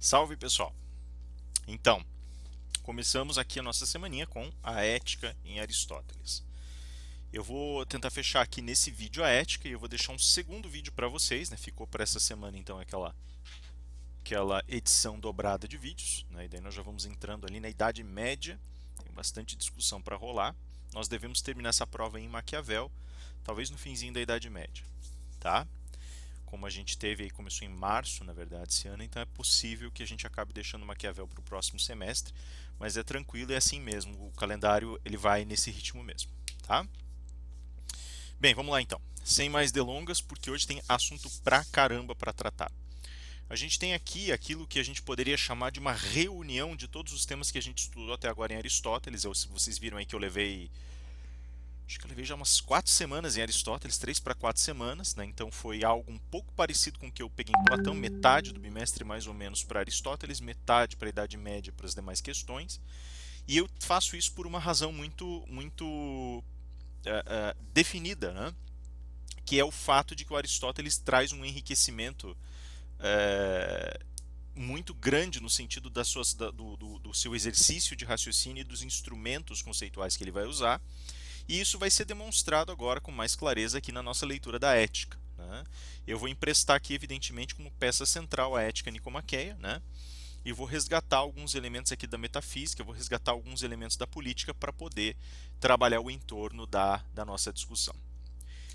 Salve pessoal! Então, começamos aqui a nossa semaninha com a ética em Aristóteles. Eu vou tentar fechar aqui nesse vídeo a ética e eu vou deixar um segundo vídeo para vocês, né? Ficou para essa semana então aquela edição dobrada de vídeos, né? E daí nós já vamos entrando ali na Idade Média, tem bastante discussão para rolar. Nós devemos terminar essa prova em Maquiavel, talvez no finzinho da Idade Média, tá? Como a gente teve aí, começou em março, na verdade, esse ano, então é possível que a gente acabe deixando Maquiavel para o próximo semestre, mas é tranquilo, é assim mesmo, o calendário ele vai nesse ritmo mesmo, tá? Bem, vamos lá então, sem mais delongas, porque hoje tem assunto pra caramba para tratar. A gente tem aqui aquilo que a gente poderia chamar de uma reunião de todos os temas que a gente estudou até agora em Aristóteles. Se vocês viram aí que eu levei acho que eu levei já umas 4 semanas em Aristóteles, 3 para 4 semanas, né? Então foi algo um pouco parecido com o que eu peguei em Platão, metade do bimestre mais ou menos para Aristóteles, metade para a Idade Média para as demais questões. E eu faço isso por uma razão muito definida, né? Que é o fato de que o Aristóteles traz um enriquecimento é, muito grande no sentido do seu exercício de raciocínio e dos instrumentos conceituais que ele vai usar. E isso vai ser demonstrado agora com mais clareza aqui na nossa leitura da ética, né? Eu vou emprestar aqui, evidentemente, como peça central a ética nicomaqueia, né? E vou resgatar alguns elementos aqui da metafísica, vou resgatar alguns elementos da política para poder trabalhar o entorno da nossa discussão.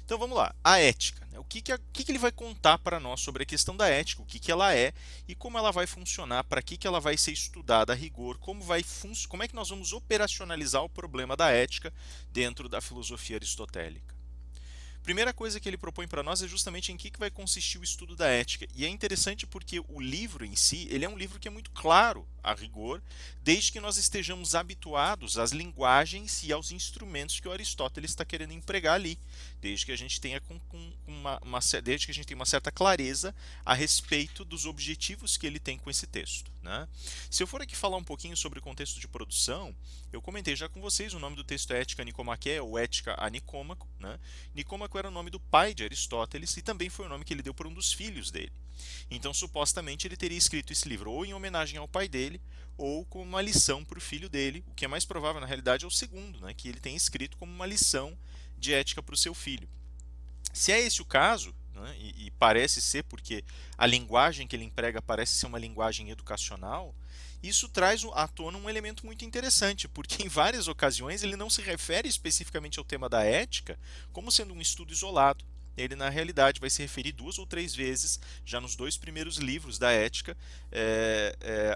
Então vamos lá, a ética. Né? O que ele vai contar para nós sobre a questão da ética, o que ela é e como ela vai funcionar, para que ela vai ser estudada a rigor, como é que nós vamos operacionalizar o problema da ética dentro da filosofia aristotélica. Primeira coisa que ele propõe para nós é justamente em que vai consistir o estudo da ética. E é interessante porque o livro em si, ele é um livro que é muito claro a rigor, desde que nós estejamos habituados às linguagens e aos instrumentos que o Aristóteles está querendo empregar ali, desde que a gente tenha desde que a gente tenha uma certa clareza a respeito dos objetivos que ele tem com esse texto, né? Se eu for aqui falar um pouquinho sobre o contexto de produção, eu comentei já com vocês, o nome do texto é Ética Nicomaquea, ou Ética a Nicômaco, né? Nicômaco era o nome do pai de Aristóteles e também foi o nome que ele deu para um dos filhos dele. Então, supostamente, ele teria escrito esse livro ou em homenagem ao pai dele ou como uma lição para o filho dele, o que é mais provável, na realidade, é o segundo, né? Que ele tenha escrito como uma lição de ética para o seu filho. Se é esse o caso, né, e parece ser porque a linguagem que ele emprega parece ser uma linguagem educacional, isso traz à tona um elemento muito interessante, porque em várias ocasiões ele não se refere especificamente ao tema da ética como sendo um estudo isolado. Ele, na realidade, vai se referir 2 ou 3 vezes, já nos 2 primeiros livros da ética,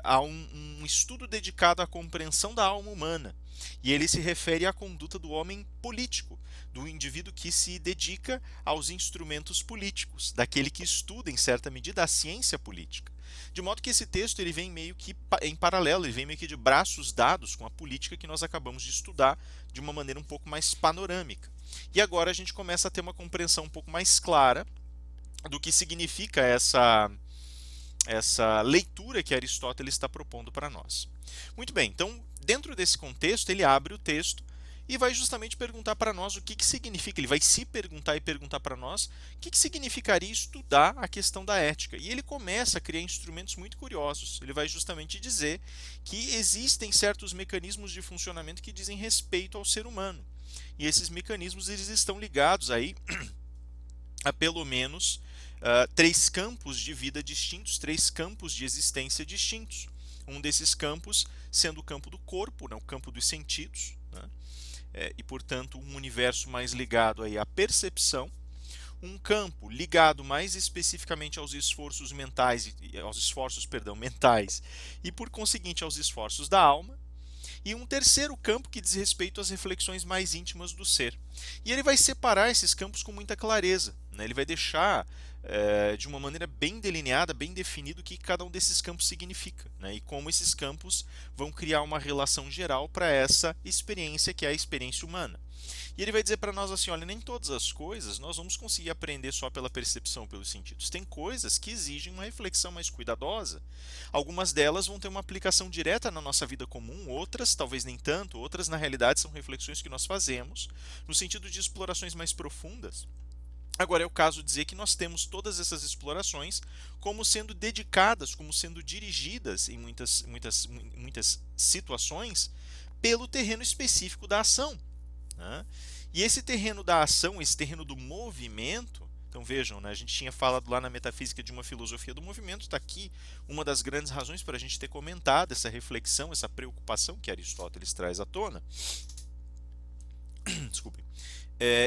a um estudo dedicado à compreensão da alma humana. E ele se refere à conduta do homem político, do indivíduo que se dedica aos instrumentos políticos, daquele que estuda, em certa medida, a ciência política. De modo que esse texto ele vem meio que em paralelo, ele vem meio que de braços dados com a política que nós acabamos de estudar de uma maneira um pouco mais panorâmica. E agora a gente começa a ter uma compreensão um pouco mais clara do que significa essa leitura que Aristóteles está propondo para nós. Muito bem, então, dentro desse contexto, ele abre o texto e vai justamente perguntar para nós o que significa. Ele vai se perguntar e perguntar para nós o que significaria estudar a questão da ética. E ele começa a criar instrumentos muito curiosos. Ele vai justamente dizer que existem certos mecanismos de funcionamento que dizem respeito ao ser humano. E esses mecanismos eles estão ligados aí a pelo menos 3 campos de vida distintos, 3 campos de existência distintos. Um desses campos sendo o campo do corpo, né, o campo dos sentidos, né, e portanto um universo mais ligado aí à percepção, um campo ligado mais especificamente aos esforços mentais, mentais e por conseguinte aos esforços da alma, e um terceiro campo que diz respeito às reflexões mais íntimas do ser. E ele vai separar esses campos com muita clareza, né? Ele vai deixar de uma maneira bem delineada, bem definido o que cada um desses campos significa, né? E como esses campos vão criar uma relação geral para essa experiência que é a experiência humana. E ele vai dizer para nós assim, olha, nem todas as coisas nós vamos conseguir aprender só pela percepção, pelos sentidos. Tem coisas que exigem uma reflexão mais cuidadosa. Algumas delas vão ter uma aplicação direta na nossa vida comum, outras talvez nem tanto, outras na realidade são reflexões que nós fazemos no sentido de explorações mais profundas Agora é o caso de dizer que nós temos todas essas explorações como sendo dedicadas, como sendo dirigidas em muitas situações pelo terreno específico da ação, né? E esse terreno da ação, esse terreno do movimento, então vejam, né, a gente tinha falado lá na metafísica de uma filosofia do movimento, está aqui uma das grandes razões para a gente ter comentado essa reflexão, essa preocupação que Aristóteles traz à tona. Desculpem.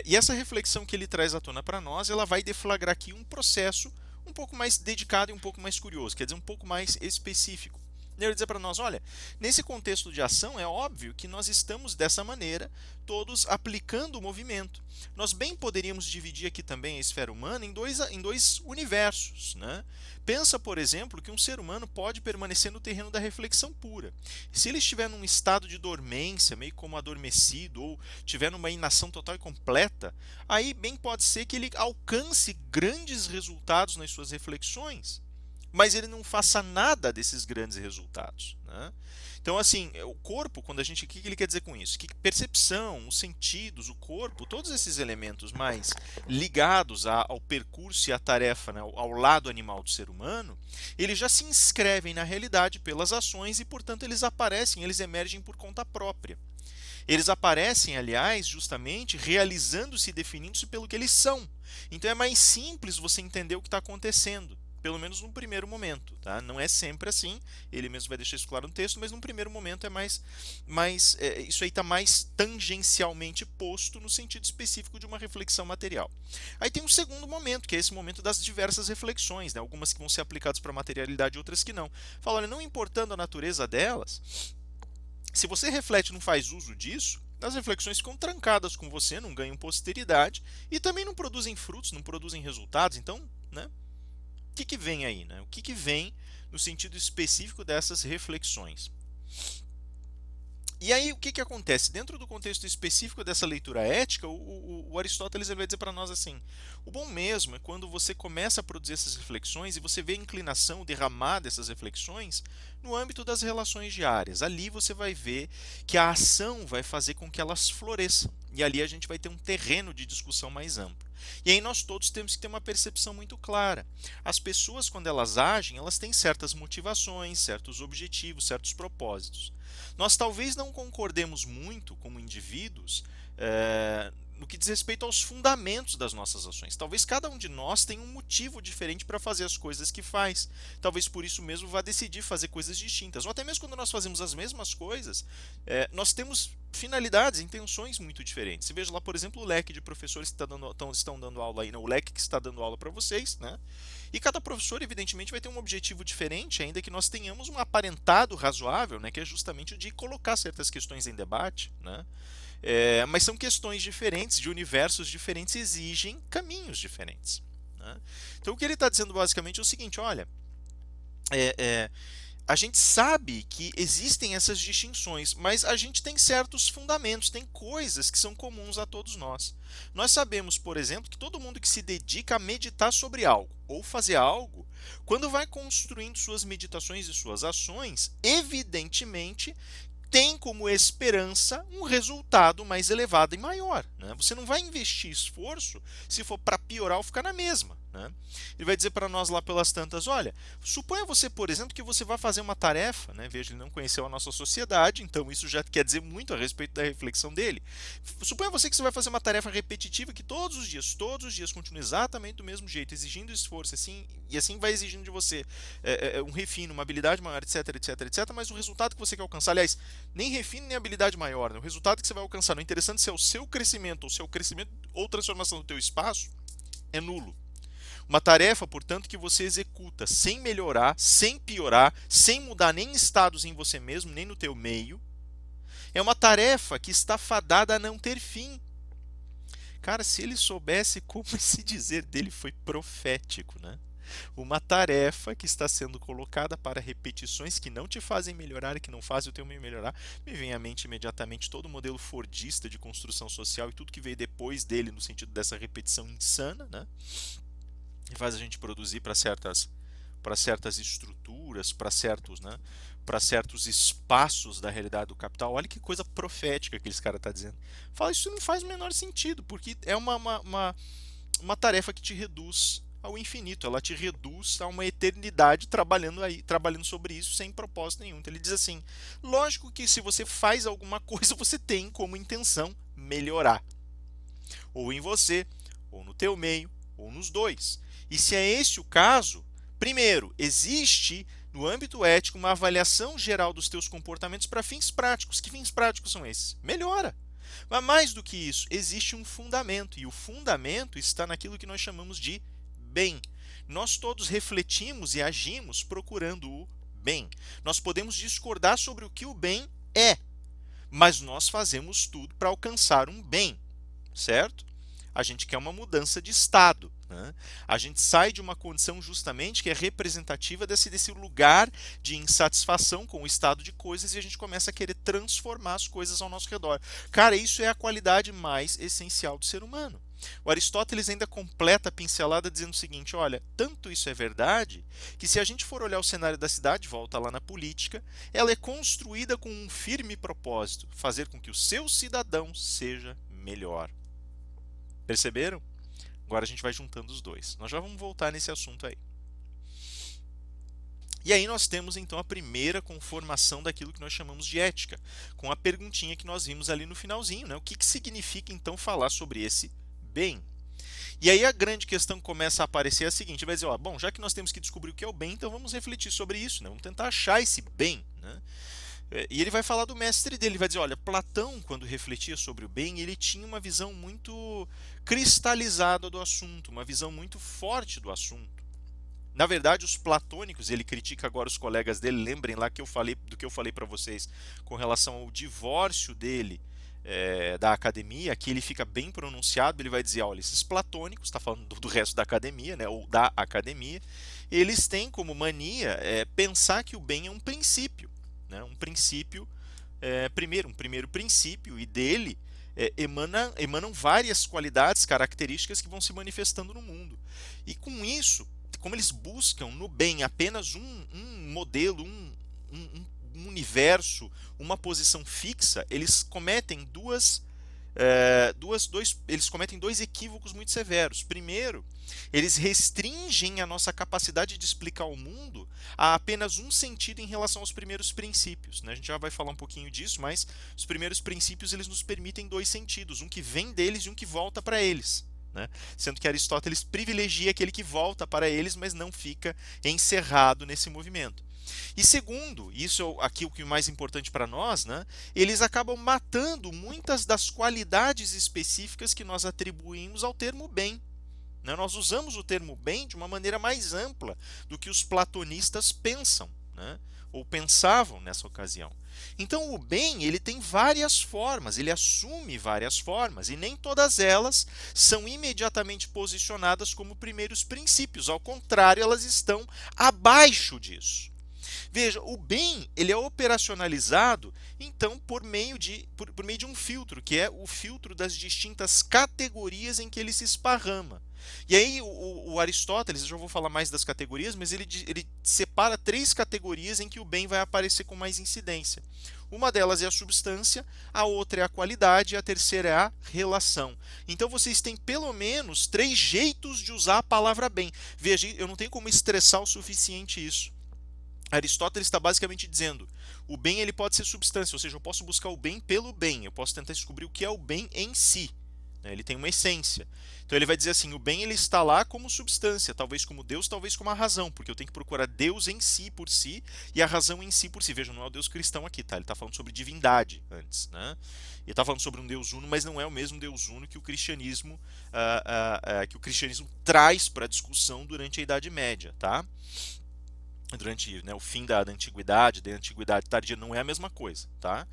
E essa reflexão que ele traz à tona para nós, ela vai deflagrar aqui um processo um pouco mais dedicado e um pouco mais curioso, quer dizer, um pouco mais específico. Ele vai dizer para nós, olha, nesse contexto de ação é óbvio que nós estamos dessa maneira, todos aplicando o movimento. Nós bem poderíamos dividir aqui também a esfera humana em dois universos, né? Pensa, por exemplo, que um ser humano pode permanecer no terreno da reflexão pura. Se ele estiver num estado de dormência, meio como adormecido, ou tiver numa inação total e completa, aí bem pode ser que ele alcance grandes resultados nas suas reflexões, mas ele não faça nada desses grandes resultados, né? Então, assim, o corpo, quando a gente, o que ele quer dizer com isso? Que percepção, os sentidos, o corpo, todos esses elementos mais ligados ao percurso e à tarefa, né, ao lado animal do ser humano, eles já se inscrevem na realidade pelas ações e, portanto, eles aparecem, eles emergem por conta própria. Eles aparecem, aliás, justamente realizando-se e definindo-se pelo que eles são. Então é mais simples você entender o que está acontecendo, pelo menos no primeiro momento. Tá? Não é sempre assim, ele mesmo vai deixar isso claro no texto, mas no primeiro momento é isso aí está mais tangencialmente posto no sentido específico de uma reflexão material. Aí tem um segundo momento, que é esse momento das diversas reflexões, né? Algumas que vão ser aplicadas para a materialidade, outras que não. Fala, olha, não importando a natureza delas, se você reflete e não faz uso disso, as reflexões ficam trancadas com você, não ganham posteridade e também não produzem frutos, não produzem resultados. Então, né, o que vem aí? Né? O que vem no sentido específico dessas reflexões? E aí, o que acontece? Dentro do contexto específico dessa leitura ética, o Aristóteles ele vai dizer para nós assim: o bom mesmo é quando você começa a produzir essas reflexões e você vê a inclinação derramar dessas reflexões no âmbito das relações diárias. Ali você vai ver que a ação vai fazer com que elas floresçam. E ali a gente vai ter um terreno de discussão mais amplo. E aí nós todos temos que ter uma percepção muito clara. As pessoas, quando elas agem, elas têm certas motivações, certos objetivos, certos propósitos. Nós talvez não concordemos muito como indivíduos no que diz respeito aos fundamentos das nossas ações. Talvez cada um de nós tenha um motivo diferente para fazer as coisas que faz. Talvez por isso mesmo vá decidir fazer coisas distintas. Ou até mesmo quando nós fazemos as mesmas coisas, nós temos finalidades, intenções muito diferentes. Você veja lá, por exemplo, o leque de professores que estão dando aula aí, né? O leque que está dando aula para vocês, né? E cada professor, evidentemente, vai ter um objetivo diferente, ainda que nós tenhamos um aparentado razoável, né? Que é justamente o de colocar certas questões em debate, né? Mas são questões diferentes, de universos diferentes, exigem caminhos diferentes, né? Então, o que ele está dizendo basicamente é o seguinte: olha, a gente sabe que existem essas distinções, mas a gente tem certos fundamentos, tem coisas que são comuns a todos nós. Nós sabemos, por exemplo, que todo mundo que se dedica a meditar sobre algo ou fazer algo, quando vai construindo suas meditações e suas ações, evidentemente tem como esperança um resultado mais elevado e maior, né? Você não vai investir esforço se for para piorar ou ficar na mesma, né? Ele vai dizer para nós lá pelas tantas: olha, suponha você, por exemplo, que você vai fazer uma tarefa, né? Veja, ele não conheceu a nossa sociedade, então isso já quer dizer muito a respeito da reflexão dele. Suponha você que você vai fazer uma tarefa repetitiva que todos os dias continua exatamente do mesmo jeito, exigindo esforço, assim, e assim vai exigindo de você um refino, uma habilidade maior, etc, etc, etc, mas o resultado que você quer alcançar, aliás, nem refino nem habilidade maior, né? O resultado que você vai alcançar, não é interessante se é o seu crescimento ou transformação do teu espaço, é nulo. Uma tarefa, portanto, que você executa sem melhorar, sem piorar, sem mudar nem estados em você mesmo, nem no teu meio, é uma tarefa que está fadada a não ter fim. Cara, se ele soubesse como esse dizer dele foi profético, né? Uma tarefa que está sendo colocada para repetições que não te fazem melhorar e que não fazem o teu meio melhorar. Me vem à mente imediatamente todo o modelo fordista de construção social e tudo que veio depois dele no sentido dessa repetição insana, né? Que faz a gente produzir para certas estruturas, né, para certos espaços da realidade do capital. Olha que coisa profética que esse cara está dizendo. Fala, isso não faz o menor sentido, porque é uma tarefa que te reduz ao infinito, ela te reduz a uma eternidade trabalhando sobre isso sem propósito nenhum. Então ele diz assim: lógico que se você faz alguma coisa, você tem como intenção melhorar, ou em você, ou no teu meio, ou nos dois. E se é esse o caso, primeiro, existe no âmbito ético uma avaliação geral dos teus comportamentos para fins práticos. Que fins práticos são esses? Melhora. Mas mais do que isso, existe um fundamento, e o fundamento está naquilo que nós chamamos de bem. Nós todos refletimos e agimos procurando o bem. Nós podemos discordar sobre o que o bem é, mas nós fazemos tudo para alcançar um bem, certo? A gente quer uma mudança de estado, né? A gente sai de uma condição justamente que é representativa desse lugar de insatisfação com o estado de coisas e a gente começa a querer transformar as coisas ao nosso redor. Cara, isso é a qualidade mais essencial do ser humano. O Aristóteles ainda completa a pincelada dizendo o seguinte: olha, tanto isso é verdade que se a gente for olhar o cenário da cidade, volta lá na política, ela é construída com um firme propósito: fazer com que o seu cidadão seja melhor. Perceberam? Agora a gente vai juntando os dois. Nós já vamos voltar nesse assunto aí. E aí nós temos então a primeira conformação daquilo que nós chamamos de ética, com a perguntinha que nós vimos ali no finalzinho, né? O que significa então falar sobre esse bem? E aí a grande questão que começa a aparecer é a seguinte: vai dizer, ó, bom, já que nós temos que descobrir o que é o bem, então vamos refletir sobre isso, né? Vamos tentar achar esse bem, né? E ele vai falar do mestre dele, ele vai dizer, olha, Platão, quando refletia sobre o bem, ele tinha uma visão muito cristalizada do assunto, uma visão muito forte do assunto. Na verdade, os platônicos, ele critica agora os colegas dele, lembrem lá que eu falei para vocês com relação ao divórcio dele da academia, que ele fica bem pronunciado, ele vai dizer, olha, esses platônicos, está falando do resto da academia, né, ou da academia, eles têm como mania pensar que o bem é um princípio, né, um princípio, um primeiro princípio, e dele emanam várias qualidades, características que vão se manifestando no mundo. E com isso, como eles buscam no bem apenas um modelo, um universo, uma posição fixa, eles cometem eles cometem dois equívocos muito severos. Primeiro, eles restringem a nossa capacidade de explicar o mundo a apenas um sentido em relação aos primeiros princípios, né? A gente já vai falar um pouquinho disso, mas os primeiros princípios eles nos permitem dois sentidos, um que vem deles e um que volta para eles, né? Sendo que Aristóteles privilegia aquele que volta para eles, mas não fica encerrado nesse movimento. E segundo, isso é aqui o que é mais importante para nós, né? Eles acabam matando muitas das qualidades específicas que nós atribuímos ao termo bem, né? Nós usamos o termo bem de uma maneira mais ampla do que os platonistas pensam, né? Ou pensavam nessa ocasião. Então o bem ele tem várias formas, ele assume várias formas e nem todas elas são imediatamente posicionadas como primeiros princípios, ao contrário, elas estão abaixo disso. Veja, o bem ele é operacionalizado então por meio de um filtro, que é o filtro das distintas categorias em que ele se esparrama. E aí o Aristóteles, eu já vou falar mais das categorias, mas ele separa três categorias em que o bem vai aparecer com mais incidência. Uma delas é a substância, a outra é a qualidade e a terceira é a relação. Então vocês têm pelo menos três jeitos de usar a palavra bem. Veja, eu não tenho como estressar o suficiente isso. Aristóteles está basicamente dizendo, o bem ele pode ser substância, ou seja, eu posso buscar o bem pelo bem, eu posso tentar descobrir o que é o bem em si, né? Ele tem uma essência. Então ele vai dizer assim, o bem ele está lá como substância, talvez como Deus, talvez como a razão, porque eu tenho que procurar Deus em si por si e a razão em si por si. Veja, não é o Deus cristão aqui, tá? Ele está falando sobre divindade antes, né? Ele está falando sobre um Deus uno, mas não é o mesmo Deus uno que o cristianismo traz para a discussão durante a Idade Média, tá? Durante, né, o fim da antiguidade, da antiguidade tardia, não é a mesma coisa, tá?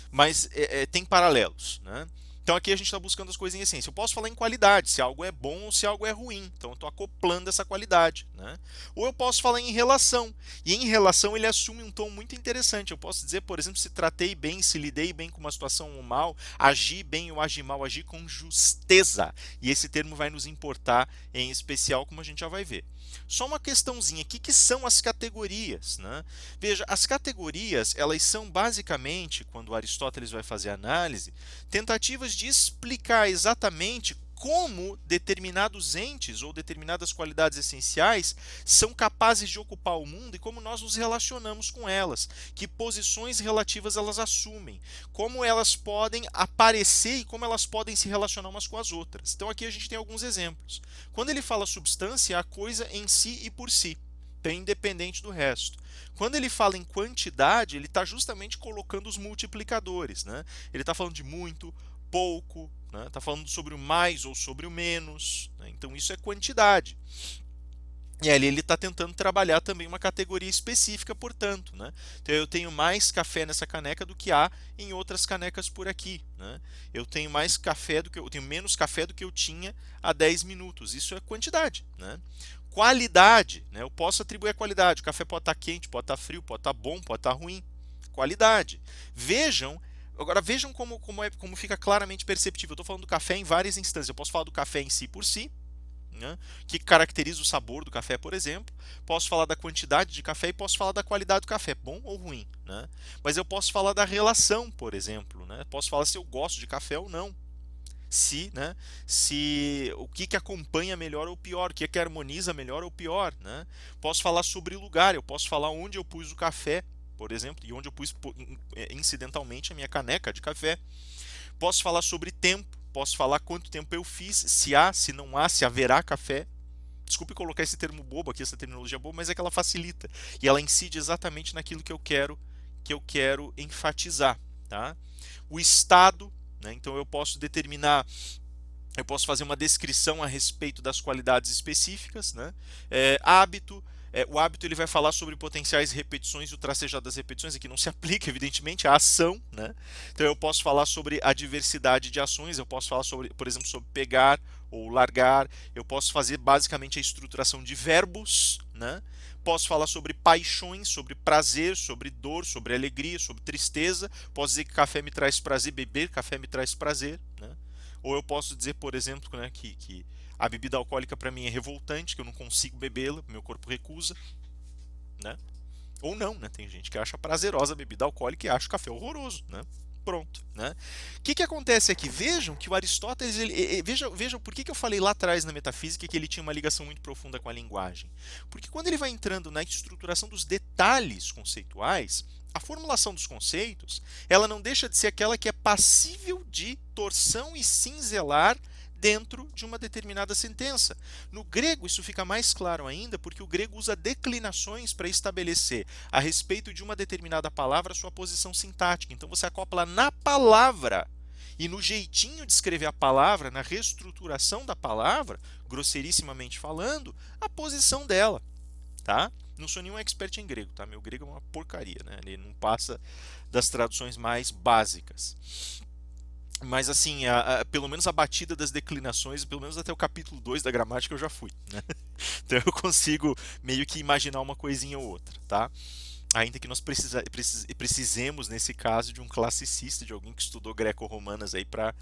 Mas tem paralelos, né? Então aqui a gente está buscando as coisas em essência. Eu posso falar em qualidade, se algo é bom ou se algo é ruim. Então eu estou acoplando essa qualidade, né? Ou eu posso falar em relação. E em relação ele assume um tom muito interessante. Eu posso dizer, por exemplo, se tratei bem, se lidei bem com uma situação ou mal, agi bem ou agi mal, agi com justeza. E esse termo vai nos importar em especial, como a gente já vai ver. Só uma questãozinha, o que são as categorias, né? Veja, as categorias, elas são basicamente, quando Aristóteles vai fazer a análise, tentativas de explicar exatamente como determinados entes ou determinadas qualidades essenciais são capazes de ocupar o mundo e como nós nos relacionamos com elas, que posições relativas elas assumem, como elas podem aparecer e como elas podem se relacionar umas com as outras. Então aqui a gente tem alguns exemplos. Quando ele fala substância, é a coisa em si e por si, é independente do resto. Quando ele fala em quantidade, ele está justamente colocando os multiplicadores, né? Ele está falando de muito, pouco, né? Está falando sobre o mais ou sobre o menos, né? Então isso é quantidade. E ali ele está tentando trabalhar também uma categoria específica, portanto, né? Então eu tenho mais café nessa caneca do que há em outras canecas por aqui, né? Eu tenho mais café do que eu tenho menos café do que eu tinha há 10 minutos. Isso é quantidade, né? Qualidade, né? Eu posso atribuir a qualidade. O café pode estar quente, pode estar frio, pode estar bom, pode estar ruim. Qualidade. Vejam, agora vejam como fica claramente perceptível. Eu estou falando do café em várias instâncias. Eu posso falar do café em si por si, né, que caracteriza o sabor do café, por exemplo. Posso falar da quantidade de café e posso falar da qualidade do café, bom ou ruim, né? Mas eu posso falar da relação, por exemplo, né? Posso falar se eu gosto de café ou não. Se, né, se o que acompanha melhor ou pior, o que harmoniza melhor ou pior, né? Posso falar sobre o lugar, eu posso falar onde eu pus o café, por exemplo, e onde eu pus incidentalmente a minha caneca de café. Posso falar sobre tempo, posso falar quanto tempo eu fiz, se há, se não há, se haverá café. Desculpe colocar esse termo bobo aqui, essa terminologia boba, mas é que ela facilita e ela incide exatamente naquilo que eu quero enfatizar, tá? O estado, né? Então eu posso determinar, eu posso fazer uma descrição a respeito das qualidades específicas, né? Hábito, o hábito ele vai falar sobre potenciais repetições e o tracejado das repetições, aqui não se aplica, evidentemente, à ação, né? Então eu posso falar sobre a diversidade de ações, eu posso falar sobre, por exemplo, sobre pegar ou largar, eu posso fazer basicamente a estruturação de verbos, né? Posso falar sobre paixões, sobre prazer, sobre dor, sobre alegria, sobre tristeza. Posso dizer que café me traz prazer, beber café me traz prazer, né? Ou eu posso dizer, por exemplo, né, que a bebida alcoólica para mim é revoltante, que eu não consigo bebê-la, meu corpo recusa, né? Ou não, né? Tem gente que acha prazerosa a bebida alcoólica e acha o café horroroso, né? Pronto, né? O que acontece aqui? Vejam que o Aristóteles, vejam por que eu falei lá atrás na metafísica que ele tinha uma ligação muito profunda com a linguagem. Porque quando ele vai entrando na estruturação dos detalhes conceituais, a formulação dos conceitos, ela não deixa de ser aquela que é passível de torção e cinzelar dentro de uma determinada sentença. No grego, isso fica mais claro ainda, porque o grego usa declinações para estabelecer, a respeito de uma determinada palavra, sua posição sintática. Então, você acopla na palavra e no jeitinho de escrever a palavra, na reestruturação da palavra, grosseirissimamente falando, a posição dela, tá? Não sou nenhum expert em grego, tá? Meu grego é uma porcaria, né? Ele não passa das traduções mais básicas. Mas assim, pelo menos a batida das declinações, pelo menos até o capítulo 2 da gramática eu já fui, né? Então eu consigo meio que imaginar uma coisinha ou outra, tá? Ainda que nós precisemos, nesse caso, de um classicista, de alguém que estudou greco-romanas aí para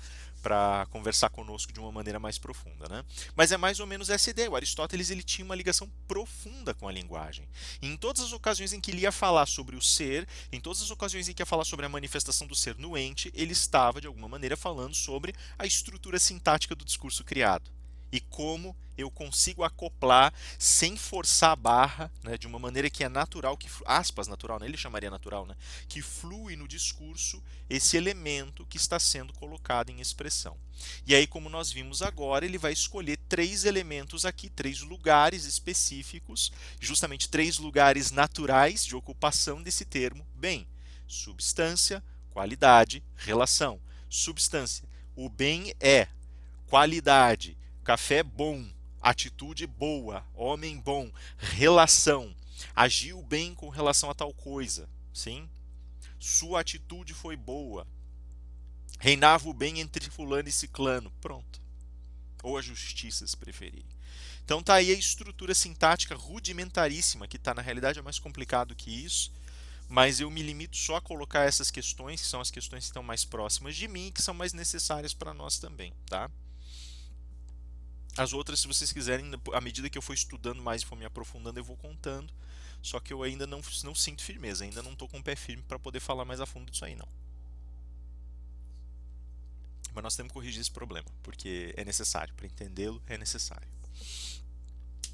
conversar conosco de uma maneira mais profunda, né? Mas é mais ou menos essa ideia. O Aristóteles ele tinha uma ligação profunda com a linguagem. E em todas as ocasiões em que ele ia falar sobre o ser, em todas as ocasiões em que ia falar sobre a manifestação do ser no ente, ele estava, de alguma maneira, falando sobre a estrutura sintática do discurso criado. E como eu consigo acoplar sem forçar a barra, né, de uma maneira que é natural, que aspas natural, né, ele chamaria natural, né, que flui no discurso esse elemento que está sendo colocado em expressão. E aí, como nós vimos agora, ele vai escolher três elementos aqui, três lugares específicos, justamente três lugares naturais de ocupação desse termo bem: substância, qualidade, relação. Substância, o bem é; qualidade, café bom; atitude boa, homem bom; relação, agiu bem com relação a tal coisa, sim? Sua atitude foi boa, reinava o bem entre fulano e ciclano, pronto. Ou a justiça, se preferir. Então tá aí a estrutura sintática rudimentaríssima, que tá na realidade é mais complicado que isso, mas eu me limito só a colocar essas questões, que são as questões que estão mais próximas de mim e que são mais necessárias para nós também, tá? As outras, se vocês quiserem, à medida que eu for estudando mais e for me aprofundando, eu vou contando. Só que eu ainda não sinto firmeza, ainda não estou com o pé firme para poder falar mais a fundo disso aí, não. Mas nós temos que corrigir esse problema, porque é necessário, para entendê-lo é necessário.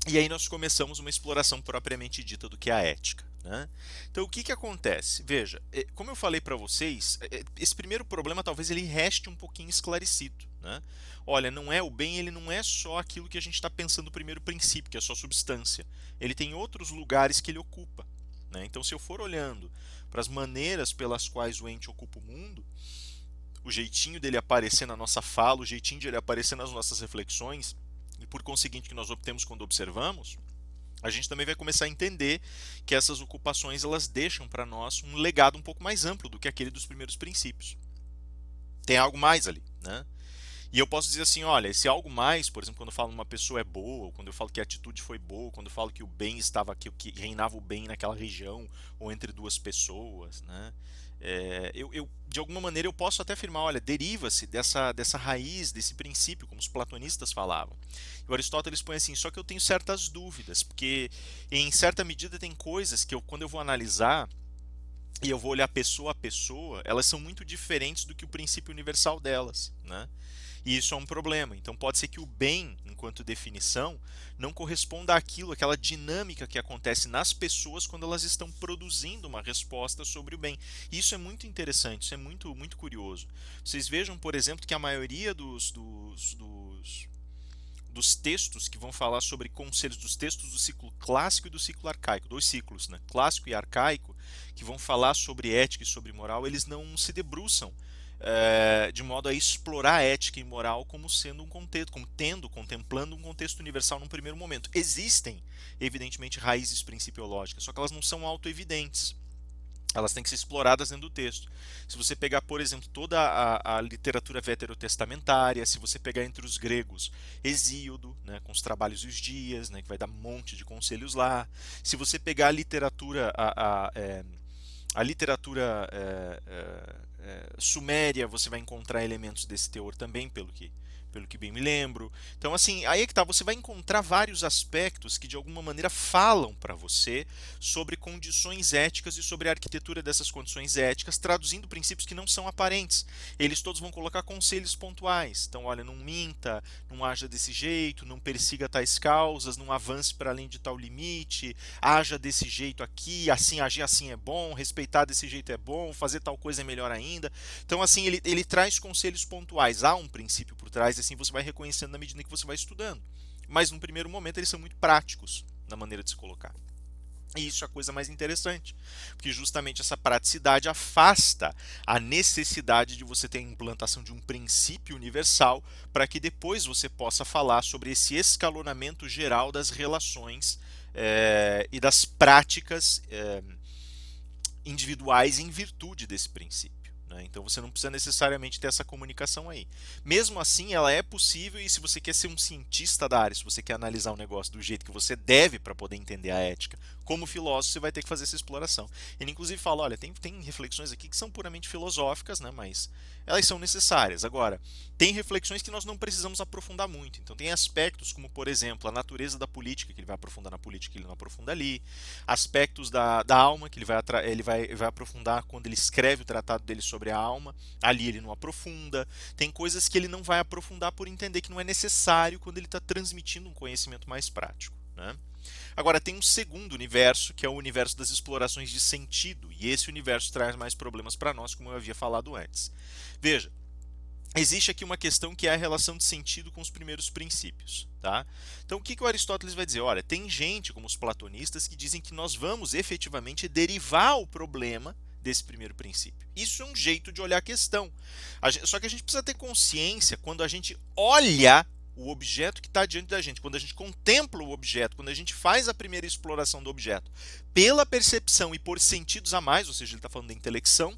E aí nós começamos uma exploração propriamente dita do que é a ética, né? Então o que que acontece? Veja, como eu falei para vocês, esse primeiro problema talvez ele reste um pouquinho esclarecido, né? Olha, não é o bem, ele não é só aquilo que a gente está pensando no primeiro princípio, que é só substância. Ele tem outros lugares que ele ocupa, né? Então se eu for olhando para as maneiras pelas quais o ente ocupa o mundo, o jeitinho dele aparecer na nossa fala, o jeitinho de ele aparecer nas nossas reflexões, e por conseguinte que nós obtemos quando observamos, a gente também vai começar a entender que essas ocupações elas deixam para nós um legado um pouco mais amplo do que aquele dos primeiros princípios. Tem algo mais ali, né? E eu posso dizer assim, olha, esse algo mais, por exemplo, quando eu falo uma pessoa é boa, quando eu falo que a atitude foi boa, quando eu falo que o bem estava aqui, que reinava o bem naquela região ou entre duas pessoas, né? De alguma maneira eu posso até afirmar, olha, deriva-se dessa raiz, desse princípio, como os platonistas falavam. E o Aristóteles põe assim, só que eu tenho certas dúvidas, porque em certa medida tem coisas que quando eu vou analisar e eu vou olhar pessoa a pessoa, elas são muito diferentes do que o princípio universal delas, né? E isso é um problema. Então pode ser que o bem, enquanto definição, não corresponda àquilo, àquela dinâmica que acontece nas pessoas quando elas estão produzindo uma resposta sobre o bem. E isso é muito interessante, isso é muito, muito curioso. Vocês vejam, por exemplo, que a maioria dos textos que vão falar sobre conselhos, dos textos do ciclo clássico e do ciclo arcaico, dois ciclos, né? Clássico e arcaico, que vão falar sobre ética e sobre moral, eles não se debruçam de modo a explorar ética e moral como sendo um contexto, contemplando um contexto universal num primeiro momento. Existem, evidentemente, raízes principiológicas, só que elas não são autoevidentes. Elas têm que ser exploradas dentro do texto. Se você pegar, por exemplo, toda a literatura veterotestamentária, se você pegar entre os gregos Hesíodo, né, com os trabalhos e os dias, né, que vai dar um monte de conselhos lá. Se você pegar a literatura, a literatura suméria, você vai encontrar elementos desse teor também, pelo que bem me lembro. Então, assim, aí é que tá, você vai encontrar vários aspectos que de alguma maneira falam para você sobre condições éticas e sobre a arquitetura dessas condições éticas, traduzindo princípios que não são aparentes. Eles todos vão colocar conselhos pontuais. Então, olha, não minta, não haja desse jeito, não persiga tais causas, não avance para além de tal limite, haja desse jeito aqui, assim, agir assim é bom, respeitar desse jeito é bom, fazer tal coisa é melhor ainda. Então, assim, ele traz conselhos pontuais. Há um princípio por trás, assim você vai reconhecendo na medida que você vai estudando. Mas, num primeiro momento, eles são muito práticos na maneira de se colocar. E isso é a coisa mais interessante, porque justamente essa praticidade afasta a necessidade de você ter a implantação de um princípio universal para que depois você possa falar sobre esse escalonamento geral das relações e das práticas individuais em virtude desse princípio. Então você não precisa necessariamente ter essa comunicação aí. Mesmo assim, ela é possível, e se você quer ser um cientista da área, se você quer analisar o negócio do jeito que você deve para poder entender a ética, como filósofo, você vai ter que fazer essa exploração. Ele inclusive fala, olha, tem reflexões aqui que são puramente filosóficas, né, mas elas são necessárias. Agora, tem reflexões que nós não precisamos aprofundar muito. Então tem aspectos como, por exemplo, a natureza da política, que ele vai aprofundar na política, que ele não aprofunda ali. Aspectos da alma, que ele vai aprofundar quando ele escreve o tratado dele sobre a alma. Ali ele não aprofunda. Tem coisas que ele não vai aprofundar por entender que não é necessário quando ele está transmitindo um conhecimento mais prático, né? Agora, tem um segundo universo, que é o universo das explorações de sentido, e esse universo traz mais problemas para nós, como eu havia falado antes. Veja, existe aqui uma questão que é a relação de sentido com os primeiros princípios. Tá? Então, o que o Aristóteles vai dizer? Olha, tem gente, como os platonistas, que dizem que nós vamos efetivamente derivar o problema desse primeiro princípio. Isso é um jeito de olhar a questão. Só que a gente precisa ter consciência quando a gente olha o objeto que está diante da gente, quando a gente contempla o objeto, quando a gente faz a primeira exploração do objeto pela percepção e por sentidos a mais, ou seja, ele está falando da intelecção,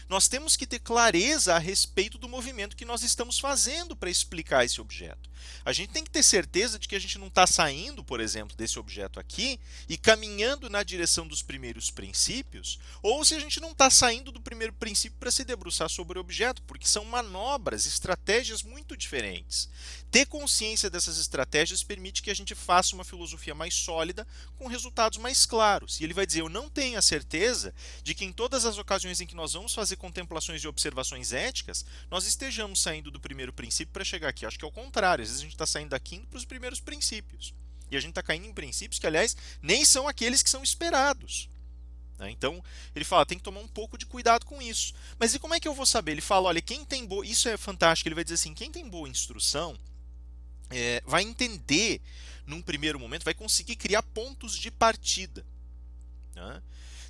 nós temos que ter clareza a respeito do movimento que nós estamos fazendo para explicar esse objeto. A gente tem que ter certeza de que a gente não está saindo, por exemplo, desse objeto aqui e caminhando na direção dos primeiros princípios, ou se a gente não está saindo do primeiro princípio para se debruçar sobre o objeto, porque são manobras, estratégias muito diferentes. Ter consciência dessas estratégias permite que a gente faça uma filosofia mais sólida, com resultados mais claros. E ele vai dizer: eu não tenho a certeza de que em todas as ocasiões em que nós vamos fazer contemplações e observações éticas, nós estejamos saindo do primeiro princípio para chegar aqui. Acho que é o contrário, às vezes a gente está saindo daqui indo para os primeiros princípios. E a gente está caindo em princípios que, aliás, nem são aqueles que são esperados. Então, ele fala, tem que tomar um pouco de cuidado com isso. Mas e como é que eu vou saber? Ele fala, olha, quem tem boa... Isso é fantástico, ele vai dizer assim, quem tem boa instrução vai entender, num primeiro momento, vai conseguir criar pontos de partida. Né?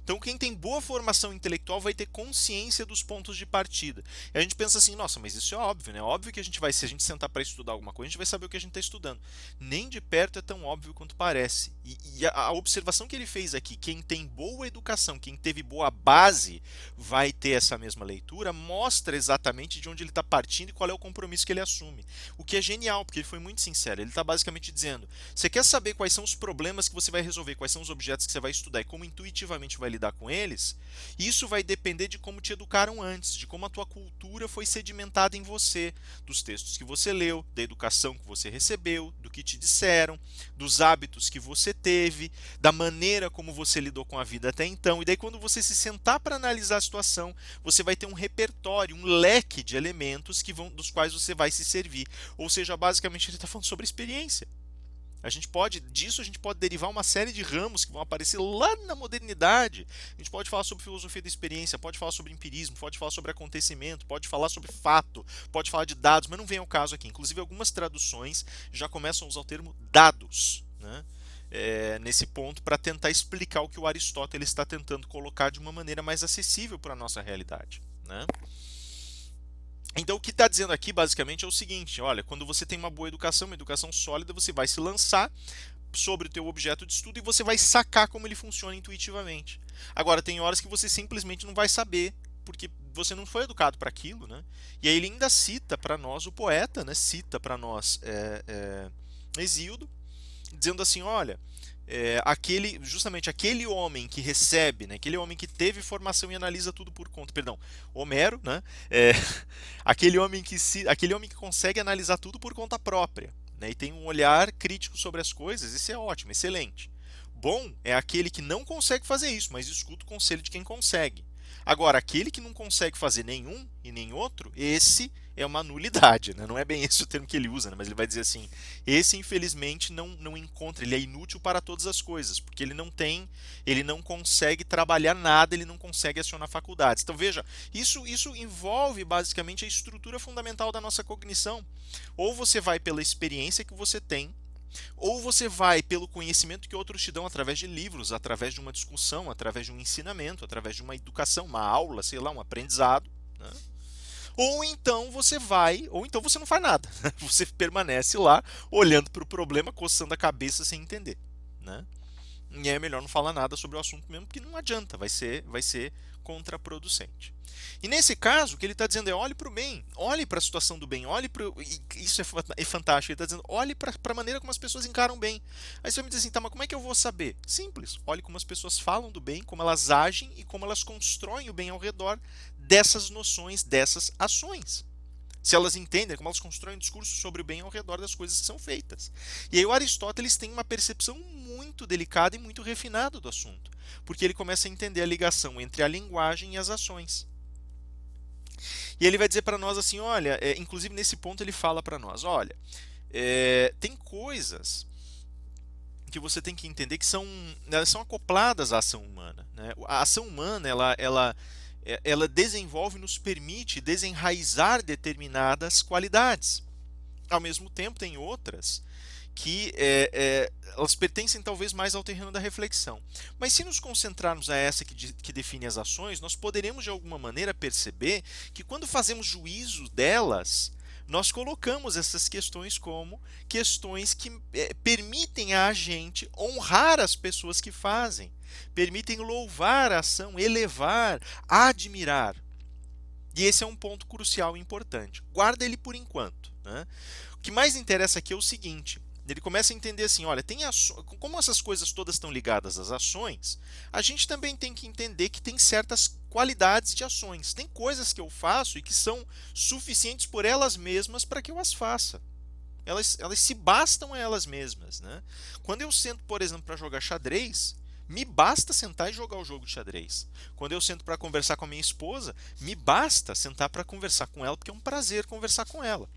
Então, quem tem boa formação intelectual vai ter consciência dos pontos de partida. E a gente pensa assim, nossa, mas isso é óbvio, né? Óbvio que a gente vai, se a gente sentar para estudar alguma coisa, a gente vai saber o que a gente está estudando. Nem de perto é tão óbvio quanto parece. E a observação que ele fez aqui, quem tem boa educação, quem teve boa base, vai ter essa mesma leitura, mostra exatamente de onde ele está partindo e qual é o compromisso que ele assume. O que é genial, porque ele foi muito sincero. Ele está basicamente dizendo, você quer saber quais são os problemas que você vai resolver, quais são os objetos que você vai estudar e como intuitivamente vai lidar com eles, isso vai depender de como te educaram antes, de como a tua cultura foi sedimentada em você, dos textos que você leu, da educação que você recebeu, do que te disseram, dos hábitos que você teve, da maneira como você lidou com a vida até então. E daí quando você se sentar para analisar a situação, você vai ter um repertório, um leque de elementos dos quais você vai se servir. Ou seja, basicamente ele está falando sobre experiência. Disso a gente pode derivar uma série de ramos que vão aparecer lá na modernidade. A gente pode falar sobre filosofia da experiência, pode falar sobre empirismo, pode falar sobre acontecimento, pode falar sobre fato, pode falar de dados, mas não vem ao caso aqui. Inclusive, algumas traduções já começam a usar o termo dados, né? Nesse ponto, para tentar explicar o que o Aristóteles está tentando colocar de uma maneira mais acessível para a nossa realidade, né? Então, o que está dizendo aqui, basicamente, é o seguinte, olha, quando você tem uma boa educação, uma educação sólida, você vai se lançar sobre o teu objeto de estudo e você vai sacar como ele funciona intuitivamente. Agora, tem horas que você simplesmente não vai saber, porque você não foi educado para aquilo, né? E aí ele ainda cita para nós, o poeta, né? Cita para nós Hesíodo, dizendo assim, olha, justamente aquele homem que recebe, né, aquele homem que teve formação e analisa tudo por conta, perdão, Homero, né, aquele homem que consegue analisar tudo por conta própria, né, e tem um olhar crítico sobre as coisas, isso é ótimo, excelente. Bom é aquele que não consegue fazer isso, mas escuta o conselho de quem consegue. Agora, aquele que não consegue fazer nenhum e nem outro, esse é uma nulidade, né? Não é bem esse o termo que ele usa, né? Mas ele vai dizer assim, esse infelizmente não encontra, ele é inútil para todas as coisas, porque ele não consegue trabalhar nada, ele não consegue acionar faculdades. Então veja, isso envolve basicamente a estrutura fundamental da nossa cognição. Ou você vai pela experiência que você tem, ou você vai pelo conhecimento que outros te dão através de livros, através de uma discussão, através de um ensinamento, através de uma educação, uma aula, sei lá, um aprendizado, né? Ou então você não faz nada. Você permanece lá olhando para o problema, coçando a cabeça sem entender, né? E é melhor não falar nada sobre o assunto mesmo, porque não adianta, vai ser contraproducente. E nesse caso, o que ele está dizendo é olhe para o bem, olhe para a situação do bem, olhe para. Isso é fantástico, ele está dizendo olhe para a maneira como as pessoas encaram o bem. Aí você vai me dizer assim, tá, mas como é que eu vou saber? Simples, olhe como as pessoas falam do bem, como elas agem e como elas constroem o bem ao redor dessas noções, dessas ações. Se elas entendem, como elas constroem um discurso sobre o bem ao redor das coisas que são feitas. E aí o Aristóteles tem uma percepção muito delicada e muito refinada do assunto, porque ele começa a entender a ligação entre a linguagem e as ações. E ele vai dizer para nós assim, olha, inclusive nesse ponto ele fala para nós, olha, tem coisas que você tem que entender que elas são acopladas à ação humana, né? A ação humana, ela desenvolve, nos permite desenraizar determinadas qualidades. Ao mesmo tempo, tem outras que elas pertencem talvez mais ao terreno da reflexão. Mas se nos concentrarmos a essa que define as ações, nós poderemos de alguma maneira perceber que quando fazemos juízo delas, nós colocamos essas questões como questões que permitem a gente honrar as pessoas que fazem, permitem louvar a ação, elevar, admirar. E esse é um ponto crucial e importante. Guarda ele por enquanto, né? O que mais interessa aqui é o seguinte, ele começa a entender assim, olha, como essas coisas todas estão ligadas às ações, a gente também tem que entender que tem certas qualidades de ações. Tem coisas que eu faço e que são suficientes por elas mesmas para que eu as faça. Elas se bastam a elas mesmas, né? Quando eu sento, por exemplo, para jogar xadrez, me basta sentar e jogar o jogo de xadrez. Quando eu sento para conversar com a minha esposa, me basta sentar para conversar com ela, porque é um prazer conversar com ela.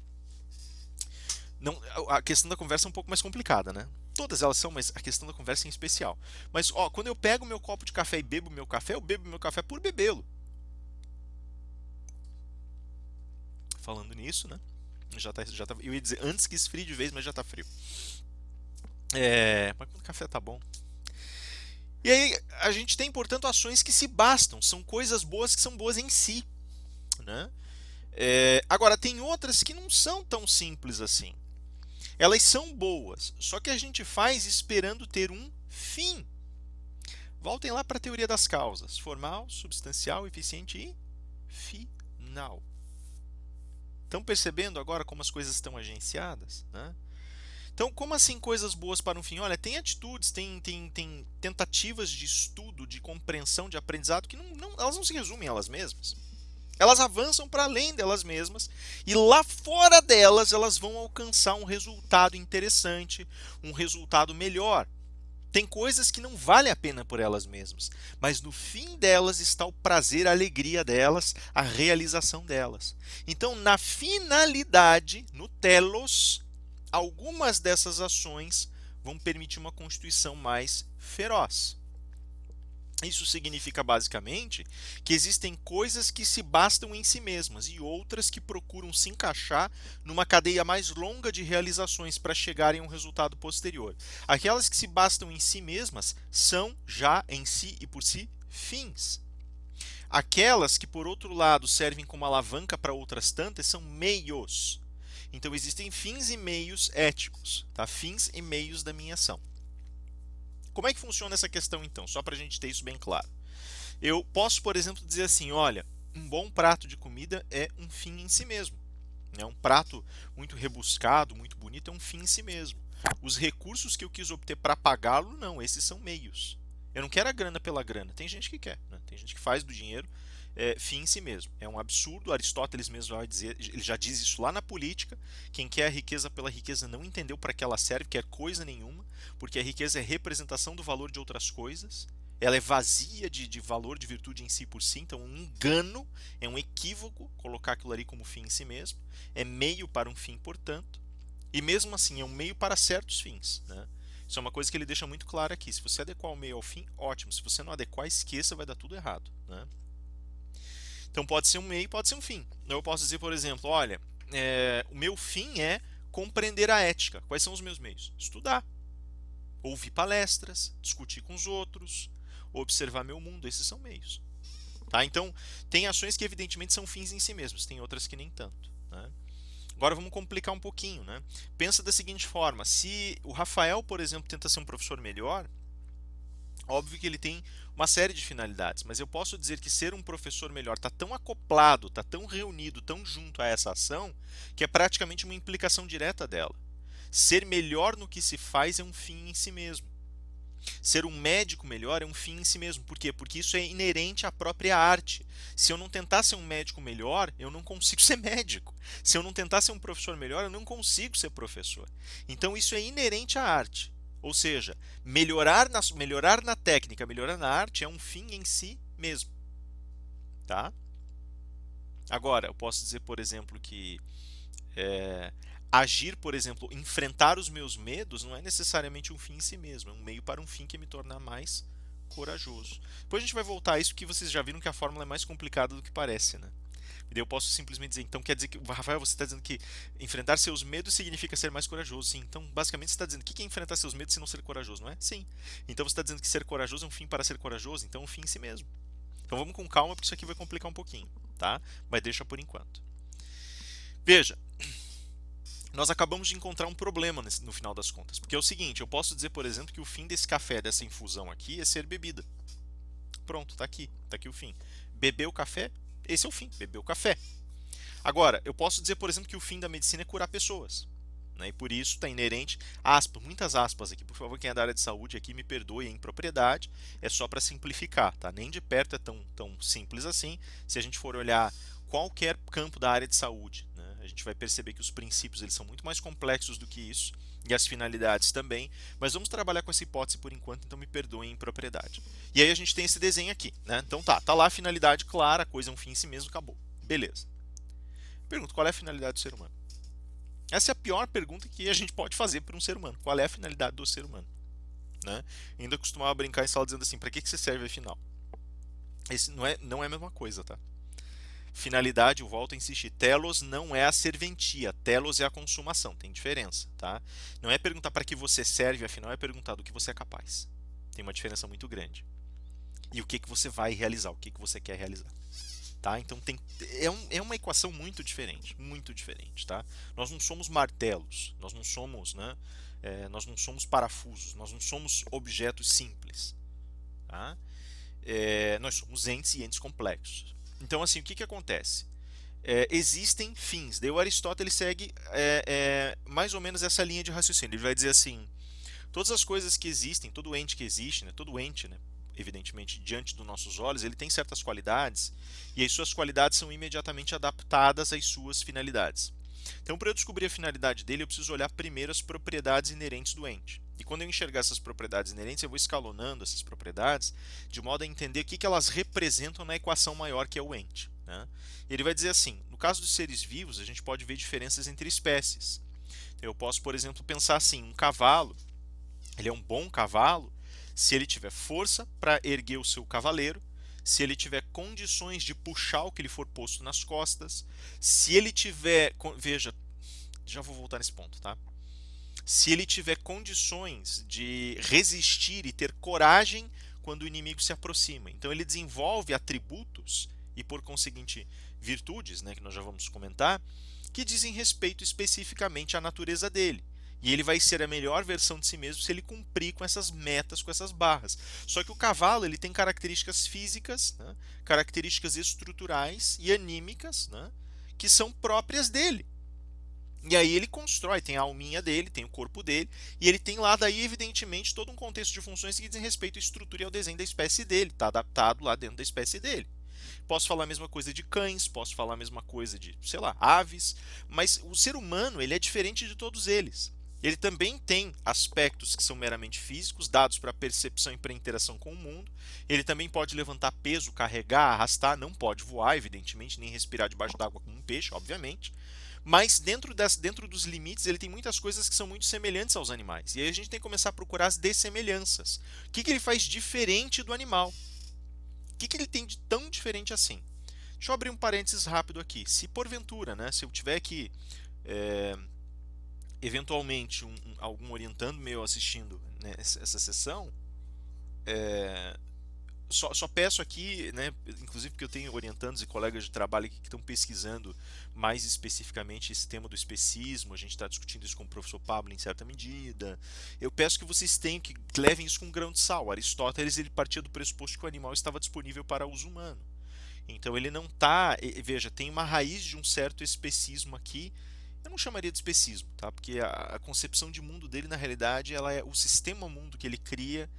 Não, a questão da conversa é um pouco mais complicada, né? Todas elas são, mas a questão da conversa é em especial. Mas ó, quando eu pego meu copo de café e bebo meu café, eu bebo meu café por bebê-lo. Falando nisso, né? Eu ia dizer antes que esfrie de vez, mas já tá frio. Mas quando o café tá bom. E aí a gente tem, portanto, ações que se bastam, são coisas boas que são boas em si, né? Agora tem outras que não são tão simples assim. Elas são boas, só que a gente faz esperando ter um fim. Voltem lá para a teoria das causas: formal, substancial, eficiente e final. Estão percebendo agora como as coisas estão agenciadas, né? Então, como assim coisas boas para um fim? Olha, tem atitudes, tem tentativas de estudo, de compreensão, de aprendizado que elas não se resumem a elas mesmas. Elas avançam para além delas mesmas e lá fora delas elas vão alcançar um resultado interessante, um resultado melhor. Tem coisas que não valem a pena por elas mesmas, mas no fim delas está o prazer, a alegria delas, a realização delas. Então, na finalidade, no telos, algumas dessas ações vão permitir uma constituição mais feroz. Isso significa basicamente que existem coisas que se bastam em si mesmas e outras que procuram se encaixar numa cadeia mais longa de realizações para chegarem a um resultado posterior. Aquelas que se bastam em si mesmas são já em si e por si fins. Aquelas que, por outro lado, servem como alavanca para outras tantas são meios. Então existem fins e meios éticos, tá? Fins e meios da minha ação. Como é que funciona essa questão então? Só para a gente ter isso bem claro. Eu posso, por exemplo, dizer assim: olha, um bom prato de comida é um fim em si mesmo. É um prato muito rebuscado, muito bonito, é um fim em si mesmo. Os recursos que eu quis obter para pagá-lo, não, esses são meios. Eu não quero a grana pela grana. Tem gente que quer, né? Tem gente que faz do dinheiro fim em si mesmo. É um absurdo. Aristóteles mesmo vai dizer, ele já diz isso lá na Política. Quem quer a riqueza pela riqueza não entendeu para que ela serve, quer coisa nenhuma, porque a riqueza é representação do valor de outras coisas. Ela é vazia de valor, de virtude em si por si, então é um engano, é um equívoco colocar aquilo ali como fim em si mesmo. É meio para um fim, portanto, e mesmo assim é um meio para certos fins, né? Isso é uma coisa que ele deixa muito claro aqui. Se você adequar o meio ao fim, ótimo. Se você não adequar, esqueça, vai dar tudo errado, né? Então pode ser um meio, pode ser um fim. Eu posso dizer, por exemplo, olha, o meu fim é compreender a ética. Quais são os meus meios? Estudar, ouvir palestras, discutir com os outros, observar meu mundo. Esses são meios. Tá? Então, tem ações que evidentemente são fins em si mesmos, tem outras que nem tanto, né? Agora vamos complicar um pouquinho, né? Pensa da seguinte forma: se o Rafael, por exemplo, tenta ser um professor melhor, óbvio que ele tem uma série de finalidades, mas eu posso dizer que ser um professor melhor está tão acoplado, está tão reunido, tão junto a essa ação, que é praticamente uma implicação direta dela. Ser melhor no que se faz é um fim em si mesmo. Ser um médico melhor é um fim em si mesmo. Por quê? Porque isso é inerente à própria arte. Se eu não tentar ser um médico melhor, eu não consigo ser médico. Se eu não tentar ser um professor melhor, eu não consigo ser professor. Então isso é inerente à arte. Ou seja, melhorar na técnica, melhorar na arte é um fim em si mesmo. Tá? Agora, eu posso dizer, por exemplo, que agir, por exemplo, enfrentar os meus medos não é necessariamente um fim em si mesmo, é um meio para um fim que me tornar mais corajoso. Depois a gente vai voltar a isso, porque vocês já viram que a fórmula é mais complicada do que parece, né? E daí eu posso simplesmente dizer, então quer dizer que, Rafael, você está dizendo que enfrentar seus medos significa ser mais corajoso. Sim, então basicamente você está dizendo, o que é enfrentar seus medos se não ser corajoso, não é? Sim. Então você está dizendo que ser corajoso é um fim para ser corajoso, então é um fim em si mesmo. Então vamos com calma, porque isso aqui vai complicar um pouquinho, tá? Mas deixa por enquanto. Veja, nós acabamos de encontrar um problema no final das contas. Porque é o seguinte, eu posso dizer, por exemplo, que o fim desse café, dessa infusão aqui, é ser bebida. Pronto, tá aqui o fim. Beber o café, esse é o fim, beber o café. Agora, eu posso dizer, por exemplo, que o fim da medicina é curar pessoas. Né? E por isso está inerente, aspas, muitas aspas aqui, por favor, quem é da área de saúde aqui me perdoe a impropriedade, é só para simplificar, tá? Nem de perto é tão simples assim, se a gente for olhar qualquer campo da área de saúde, né? gente vai perceber que os princípios eles são muito mais complexos do que isso, e as finalidades também, mas vamos trabalhar com essa hipótese por enquanto, então me perdoem em propriedade. E aí a gente tem esse desenho aqui, né? Então tá lá a finalidade clara, a coisa é um fim em si mesmo, acabou. Beleza. Pergunto, qual é a finalidade do ser humano? Essa é a pior pergunta que a gente pode fazer para um ser humano. Qual é a finalidade do ser humano? Né? Ainda costumava brincar em sala dizendo assim, para que você serve afinal? Esse não é a mesma coisa, tá? Finalidade, eu volto a insistir, telos não é a serventia, telos é a consumação, tem diferença, tá? Não é perguntar para que você serve, afinal é perguntar do que você é capaz. Tem uma diferença muito grande. E o que você vai realizar, o que você quer realizar. Tá? Então é uma equação muito diferente, tá? Nós não somos martelos, nós não somos, né? Nós não somos parafusos, nós não somos objetos simples, tá? Nós somos entes e entes complexos. Então, assim, o que acontece? Existem fins. Daí o Aristóteles segue mais ou menos essa linha de raciocínio. Ele vai dizer assim: todas as coisas que existem, todo ente que existe, né, todo ente, né, evidentemente, diante dos nossos olhos, ele tem certas qualidades e as suas qualidades são imediatamente adaptadas às suas finalidades. Então, para eu descobrir a finalidade dele, eu preciso olhar primeiro as propriedades inerentes do ente. E quando eu enxergar essas propriedades inerentes, eu vou escalonando essas propriedades de modo a entender o que elas representam na equação maior que é o ente. Né? Ele vai dizer assim: no caso dos seres vivos, a gente pode ver diferenças entre espécies. Então, eu posso, por exemplo, pensar assim: um cavalo, ele é um bom cavalo se ele tiver força para erguer o seu cavaleiro, se ele tiver condições de puxar o que lhe for posto nas costas, se ele tiver, veja, já vou voltar nesse ponto, tá? Se ele tiver condições de resistir e ter coragem quando o inimigo se aproxima. Então ele desenvolve atributos e por conseguinte virtudes, né, que nós já vamos comentar, que dizem respeito especificamente à natureza dele. E ele vai ser a melhor versão de si mesmo se ele cumprir com essas metas, com essas barras. Só que o cavalo ele tem características físicas, né, características estruturais e anímicas, né, que são próprias dele. E aí ele constrói, tem a alminha dele, tem o corpo dele, e ele tem lá daí, evidentemente, todo um contexto de funções que dizem respeito à estrutura e ao desenho da espécie dele, está adaptado lá dentro da espécie dele. Posso falar a mesma coisa de cães, posso falar a mesma coisa de, sei lá, aves, mas o ser humano ele é diferente de todos eles. Ele também tem aspectos que são meramente físicos, dados para percepção e para interação com o mundo. Ele também pode levantar peso, carregar, arrastar, não pode voar, evidentemente, nem respirar debaixo d'água como um peixe, obviamente. Mas dentro dos limites, ele tem muitas coisas que são muito semelhantes aos animais. E aí a gente tem que começar a procurar as dessemelhanças. O que ele faz diferente do animal? O que ele tem de tão diferente assim? Deixa eu abrir um parênteses rápido aqui. Se porventura, né, se eu tiver que eventualmente algum orientando meu assistindo, né, essa sessão, só peço aqui, né, inclusive porque eu tenho orientandos e colegas de trabalho aqui que estão pesquisando mais especificamente esse tema do especismo, a gente está discutindo isso com o professor Pablo em certa medida. Eu peço que vocês que levem isso com um grão de sal. Aristóteles ele partia do pressuposto que o animal estava disponível para uso humano. Então ele não está, veja, tem uma raiz de um certo especismo aqui. Eu não chamaria de especismo, tá? Porque a concepção de mundo dele na realidade ela é o sistema mundo que ele cria.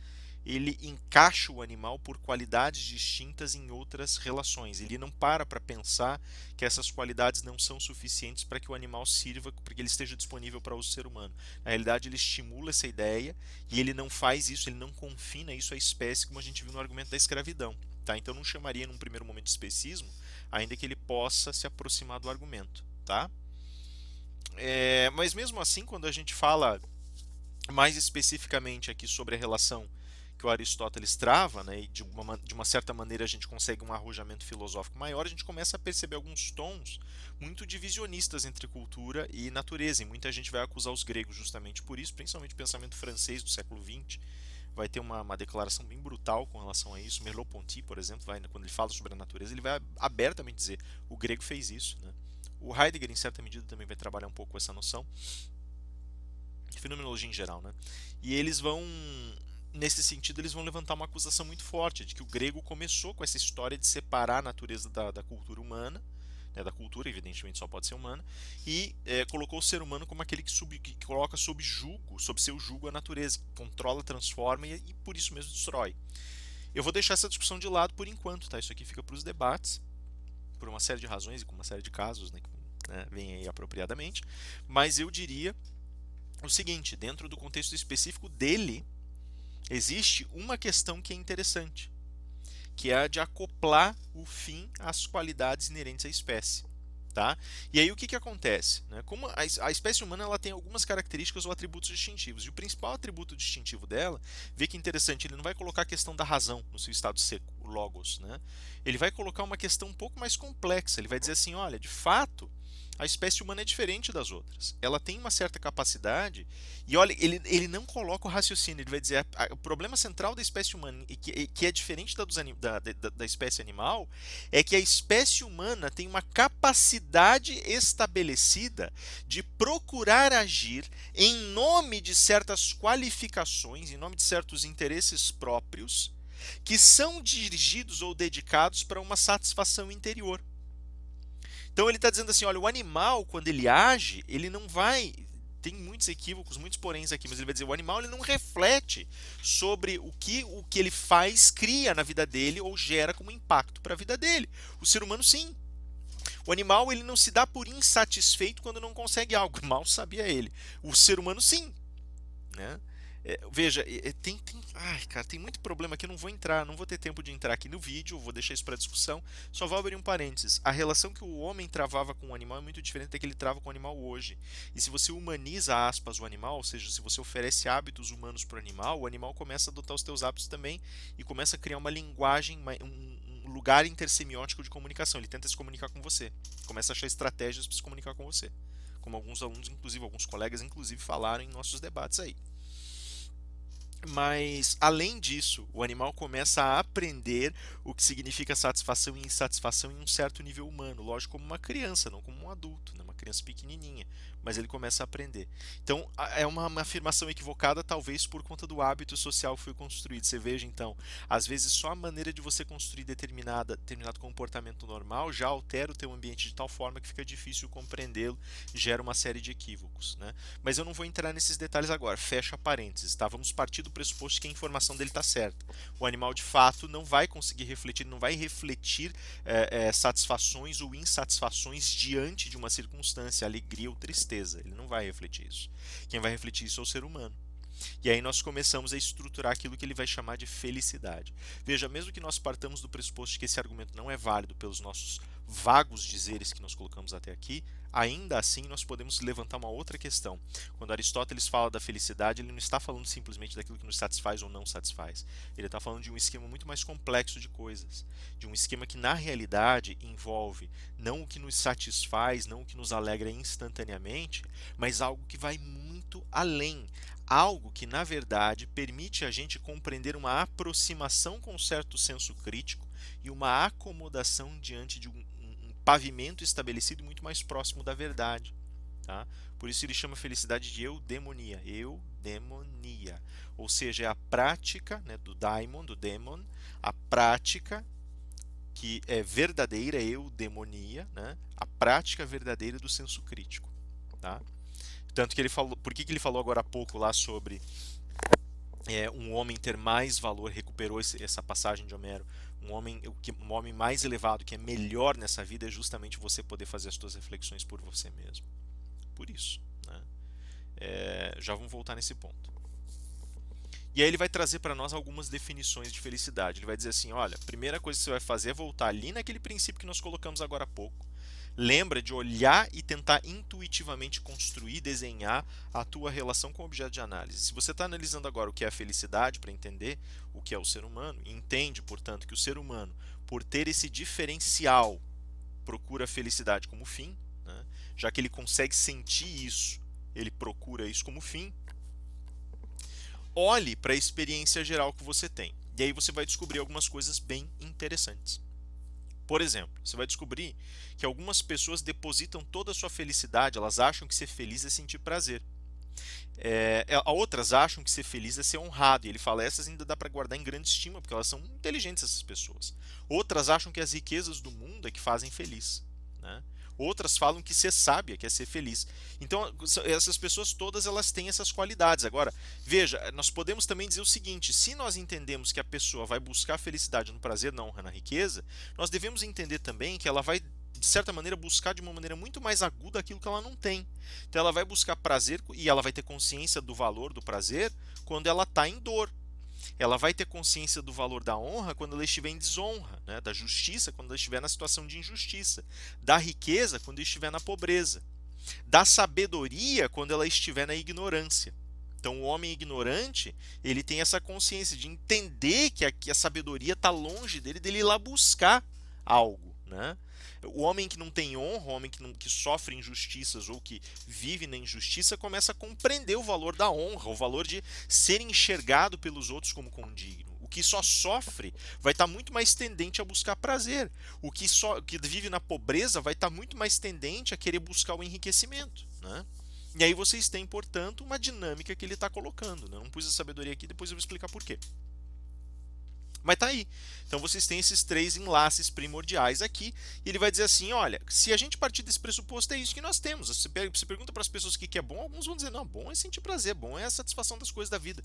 Ele encaixa o animal por qualidades distintas em outras relações. Ele não para pensar que essas qualidades não são suficientes para que o animal sirva, para que ele esteja disponível para o ser humano. Na realidade, ele estimula essa ideia e ele não faz isso, ele não confina isso à espécie, como a gente viu no argumento da escravidão. Tá? Então, não chamaria num primeiro momento de especismo, ainda que ele possa se aproximar do argumento. Tá? Mas mesmo assim, quando a gente fala mais especificamente aqui sobre a relação que o Aristóteles trava, né, e de uma certa maneira a gente consegue um arrojamento filosófico maior, a gente começa a perceber alguns tons muito divisionistas entre cultura e natureza, e muita gente vai acusar os gregos justamente por isso, principalmente o pensamento francês do século XX, vai ter uma declaração bem brutal com relação a isso. Merleau-Ponty, por exemplo, quando ele fala sobre a natureza, ele vai abertamente dizer o grego fez isso. Né? O Heidegger, em certa medida, também vai trabalhar um pouco com essa noção de fenomenologia em geral, né? E eles vão, nesse sentido, eles vão levantar uma acusação muito forte de que o grego começou com essa história de separar a natureza da cultura humana, né, da cultura, evidentemente só pode ser humana, e colocou o ser humano como aquele que coloca sob seu jugo a natureza, controla, transforma e por isso mesmo destrói. Eu vou deixar essa discussão de lado por enquanto, tá? Isso aqui fica para os debates, por uma série de razões e com uma série de casos, né, né, vem aí apropriadamente, mas eu diria o seguinte, dentro do contexto específico dele, existe uma questão que é interessante, que é a de acoplar o fim às qualidades inerentes à espécie. Tá? E aí o que acontece? Né? Como a espécie humana ela tem algumas características ou atributos distintivos, e o principal atributo distintivo dela, vê que interessante, ele não vai colocar a questão da razão no seu estado seco, o logos, né? Ele vai colocar uma questão um pouco mais complexa, ele vai dizer assim, olha, de fato, a espécie humana é diferente das outras. Ela tem uma certa capacidade, e olha, ele não coloca o raciocínio, ele vai dizer o problema central da espécie humana, que é diferente da espécie animal, é que a espécie humana tem uma capacidade estabelecida de procurar agir em nome de certas qualificações, em nome de certos interesses próprios, que são dirigidos ou dedicados para uma satisfação interior. Então ele está dizendo assim, olha, o animal, quando ele age, ele não vai... Tem muitos equívocos, muitos poréns aqui, mas ele vai dizer, o animal ele não reflete sobre o que ele faz, cria na vida dele ou gera como impacto para a vida dele. O ser humano sim. O animal ele não se dá por insatisfeito quando não consegue algo. Mal sabia ele. O ser humano sim. Né? Veja, ai, cara, tem muito problema aqui, eu não vou entrar, não vou ter tempo de entrar aqui no vídeo, vou deixar isso para discussão, só vou abrir um parênteses. A relação que o homem travava com o animal é muito diferente da que ele trava com o animal hoje. E se você humaniza, aspas, o animal, ou seja, se você oferece hábitos humanos para o animal começa a adotar os teus hábitos também e começa a criar uma linguagem, um lugar intersemiótico de comunicação. Ele tenta se comunicar com você, começa a achar estratégias para se comunicar com você. Como alguns alunos, inclusive, alguns colegas, inclusive, falaram em nossos debates aí. Mas, além disso, o animal começa a aprender o que significa satisfação e insatisfação em um certo nível humano, lógico, como uma criança, não como um adulto, né? Uma criança pequenininha, mas ele começa a aprender. Então, é uma afirmação equivocada, talvez por conta do hábito social que foi construído. Você veja, então, às vezes só a maneira de você construir determinado comportamento normal já altera o teu ambiente de tal forma que fica difícil compreendê-lo, gera uma série de equívocos, né? Mas eu não vou entrar nesses detalhes agora, fecha parênteses, tá? Vamos partir do pressuposto que a informação dele está certa. O animal de fato não vai conseguir refletir, não vai refletir satisfações ou insatisfações diante de uma circunstância, alegria ou tristeza. Ele não vai refletir isso. Quem vai refletir isso é o ser humano. E aí nós começamos a estruturar aquilo que ele vai chamar de felicidade. Veja, mesmo que nós partamos do pressuposto de que esse argumento não é válido pelos nossos vagos dizeres que nós colocamos até aqui, ainda assim nós podemos levantar uma outra questão. Quando Aristóteles fala da felicidade, ele não está falando simplesmente daquilo que nos satisfaz ou não satisfaz. Ele está falando de um esquema muito mais complexo de coisas. De um esquema que na realidade envolve não o que nos satisfaz, não o que nos alegra instantaneamente, mas algo que vai muito além. Algo que, na verdade, permite a gente compreender uma aproximação com um certo senso crítico e uma acomodação diante de um pavimento estabelecido muito mais próximo da verdade. Tá? Por isso ele chama a felicidade de eudemonia. Eudemonia. Ou seja, é a prática, né, do daimon, do demon, a prática que é verdadeira, eudemonia, né, a prática verdadeira do senso crítico. Tá? Tanto que ele falou, por que ele falou agora há pouco lá sobre um homem ter mais valor, recuperou essa passagem de Homero, um homem mais elevado, que é melhor nessa vida, é justamente você poder fazer as suas reflexões por você mesmo. Por isso. Né? Já vamos voltar nesse ponto. E aí ele vai trazer para nós algumas definições de felicidade. Ele vai dizer assim, olha, a primeira coisa que você vai fazer é voltar ali naquele princípio que nós colocamos agora há pouco. Lembra de olhar e tentar intuitivamente construir, desenhar a tua relação com o objeto de análise. Se você está analisando agora o que é a felicidade para entender o que é o ser humano, e entende, portanto, que o ser humano, por ter esse diferencial, procura a felicidade como fim, né? Já que ele consegue sentir isso, ele procura isso como fim. Olhe para a experiência geral que você tem. E aí você vai descobrir algumas coisas bem interessantes. Por exemplo, você vai descobrir que algumas pessoas depositam toda a sua felicidade, elas acham que ser feliz é sentir prazer. Outras acham que ser feliz é ser honrado. E ele fala, essas ainda dá para guardar em grande estima, porque elas são inteligentes, essas pessoas. Outras acham que as riquezas do mundo é que fazem feliz. Né? Outras falam que ser sábia quer ser feliz. Então, essas pessoas todas elas têm essas qualidades. Agora, veja, nós podemos também dizer o seguinte, se nós entendemos que a pessoa vai buscar a felicidade no prazer, na honra, na riqueza, nós devemos entender também que ela vai de certa maneira, buscar de uma maneira muito mais aguda aquilo que ela não tem. Então ela vai buscar prazer e ela vai ter consciência do valor do prazer quando ela está em dor. Ela vai ter consciência do valor da honra quando ela estiver em desonra, né? Da justiça quando ela estiver na situação de injustiça, da riqueza quando estiver na pobreza, da sabedoria quando ela estiver na ignorância. Então, o homem ignorante, ele tem essa consciência de entender que a sabedoria está longe dele ir lá buscar algo, né? O homem que não tem honra, o homem que sofre injustiças ou que vive na injustiça, começa a compreender o valor da honra, o valor de ser enxergado pelos outros como condigno. O que só sofre vai estar muito mais tendente a buscar prazer. Que vive na pobreza vai estar muito mais tendente a querer buscar o enriquecimento, né? E aí vocês têm, portanto, uma dinâmica que ele está colocando, né? Eu não pus a sabedoria aqui, depois eu vou explicar por quê. Mas tá aí. Então vocês têm esses três enlaces primordiais aqui, e ele vai dizer assim: olha, se a gente partir desse pressuposto, é isso que nós temos. Você pergunta para as pessoas o que é bom, alguns vão dizer: não, bom é sentir prazer, bom é a satisfação das coisas da vida.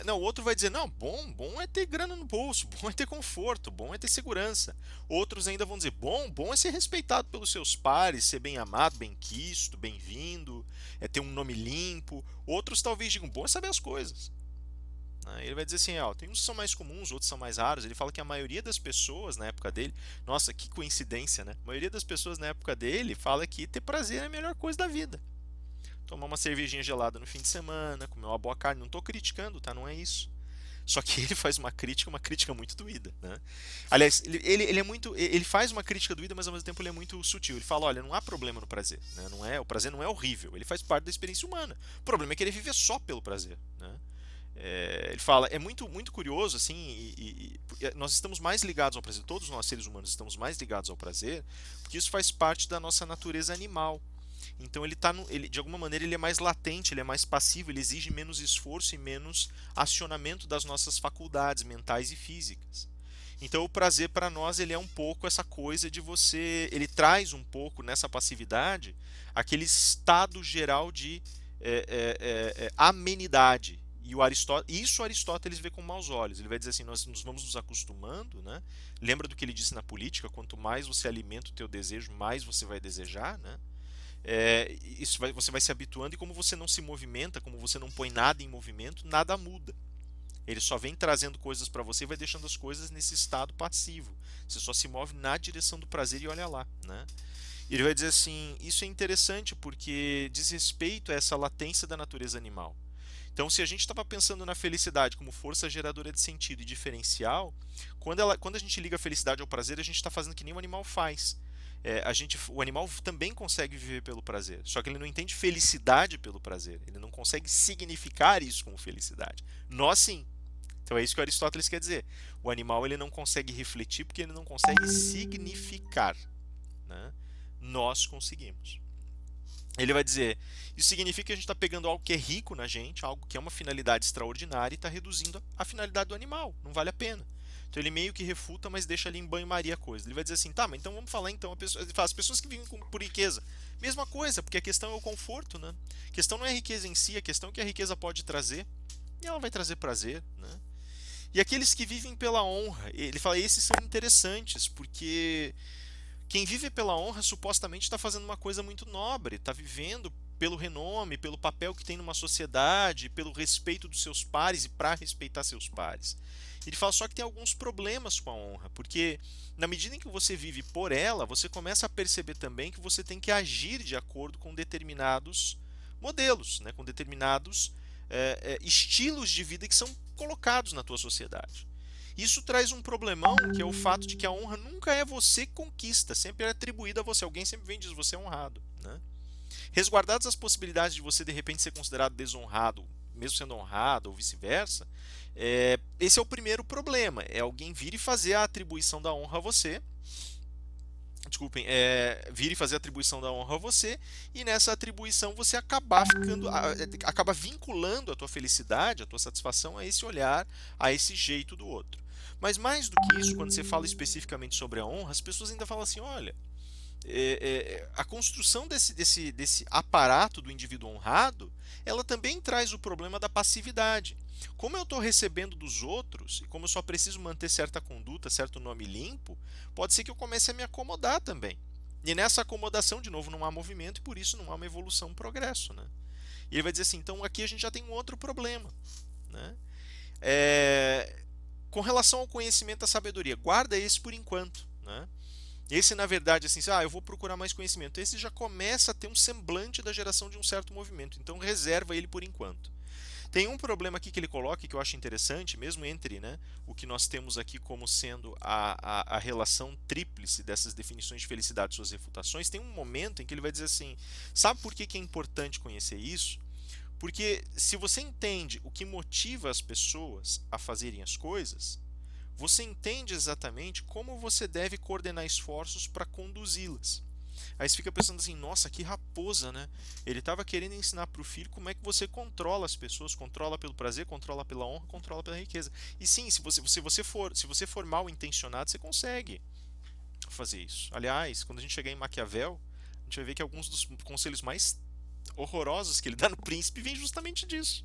Não, o outro vai dizer: não, bom é ter grana no bolso, bom é ter conforto, bom é ter segurança. Outros ainda vão dizer: bom é ser respeitado pelos seus pares, ser bem amado, bem quisto, bem-vindo, é ter um nome limpo. Outros talvez digam: bom é saber as coisas. Ele vai dizer assim, ó, tem uns que são mais comuns, outros são mais raros. Ele fala que a maioria das pessoas na época dele, nossa, que coincidência, né? A maioria das pessoas na época dele fala que ter prazer é a melhor coisa da vida. Tomar uma cervejinha gelada no fim de semana, comer uma boa carne, não estou criticando, tá? Não é isso. Só que ele faz uma crítica muito doída, né? Aliás, ele é muito, ele faz uma crítica doída, mas ao mesmo tempo ele é muito sutil. Ele fala, olha, não há problema no prazer, né? O prazer não é horrível, ele faz parte da experiência humana. O problema é querer viver só pelo prazer, né? Ele fala, é muito curioso, assim, nós estamos mais ligados ao prazer, todos nós seres humanos estamos mais ligados ao prazer, porque isso faz parte da nossa natureza animal. Então de alguma maneira ele é mais latente, ele é mais passivo, ele exige menos esforço e menos acionamento das nossas faculdades mentais e físicas. Então o prazer para nós ele é um pouco essa coisa de ele traz um pouco nessa passividade aquele estado geral de amenidade. E isso Aristóteles vê com maus olhos. Ele vai dizer assim: nós vamos nos acostumando, né? Lembra do que ele disse na política: quanto mais você alimenta o teu desejo, mais você vai desejar, né? Você vai se habituando, e como você não se movimenta, como você não põe nada em movimento, nada muda. Ele só vem trazendo coisas para você e vai deixando as coisas nesse estado passivo. Você só se move na direção do prazer e olha lá, né? Ele vai dizer assim: isso é interessante porque diz respeito a essa latência da natureza animal. Então, se a gente estava pensando na felicidade como força geradora de sentido e diferencial, quando a gente liga a felicidade ao prazer, a gente está fazendo que nem o animal faz. O animal também consegue viver pelo prazer, só que ele não entende felicidade pelo prazer. Ele não consegue significar isso como felicidade. Nós sim. Então é isso que o Aristóteles quer dizer. O animal ele não consegue refletir porque ele não consegue significar, né? Nós conseguimos. Ele vai dizer, isso significa que a gente está pegando algo que é rico na gente, algo que é uma finalidade extraordinária, e está reduzindo a finalidade do animal, não vale a pena. Então ele meio que refuta, mas deixa ali em banho-maria a coisa. Ele vai dizer assim, tá, mas então vamos falar então, ele fala, as pessoas que vivem por riqueza, mesma coisa, porque a questão é o conforto, né? A questão não é a riqueza em si, a questão é que a riqueza pode trazer, e ela vai trazer prazer, né? E aqueles que vivem pela honra, ele fala, esses são interessantes, porque quem vive pela honra supostamente está fazendo uma coisa muito nobre, está vivendo pelo renome, pelo papel que tem numa sociedade, pelo respeito dos seus pares e para respeitar seus pares. Ele fala só que tem alguns problemas com a honra, porque na medida em que você vive por ela, você começa a perceber também que você tem que agir de acordo com determinados modelos, né, com determinados estilos de vida que são colocados na tua sociedade. Isso traz um problemão, que é o fato de que a honra nunca é você que conquista, sempre é atribuída a você. Alguém sempre vem e diz, você é honrado, né? Resguardadas as possibilidades de você de repente ser considerado desonrado, mesmo sendo honrado ou vice-versa, esse é o primeiro problema, é alguém vir e fazer a atribuição da honra a você. Desculpem, vir e fazer a atribuição da honra a você, e nessa atribuição você acaba vinculando a tua felicidade, a tua satisfação a esse olhar, a esse jeito do outro. Mas mais do que isso, quando você fala especificamente sobre a honra, as pessoas ainda falam assim, olha, a construção desse aparato do indivíduo honrado, ela também traz o problema da passividade. Como eu estou recebendo dos outros, e como eu só preciso manter certa conduta, certo nome limpo, pode ser que eu comece a me acomodar também. E nessa acomodação, de novo, não há movimento e por isso não há uma evolução, um progresso, né? E ele vai dizer assim, então aqui a gente já tem um outro problema, né? É, com relação ao conhecimento da sabedoria, guarda esse por enquanto, né? Esse, na verdade, assim, eu vou procurar mais conhecimento. Esse já começa a ter um semblante da geração de um certo movimento, então reserva ele por enquanto. Tem um problema aqui que ele coloca que eu acho interessante, mesmo entre, né, o que nós temos aqui como sendo a relação tríplice dessas definições de felicidade e suas refutações. Tem um momento em que ele vai dizer assim: sabe por que é importante conhecer isso? Porque se você entende o que motiva as pessoas a fazerem as coisas, você entende exatamente como você deve coordenar esforços para conduzi-las. Aí você fica pensando assim, nossa, que raposa, né? Ele estava querendo ensinar para o filho como é que você controla as pessoas, controla pelo prazer, controla pela honra, controla pela riqueza. E sim, se você for mal intencionado, você consegue fazer isso. Aliás, quando a gente chegar em Maquiavel, a gente vai ver que alguns dos conselhos mais horrorosos que ele dá no Príncipe vêm justamente disso.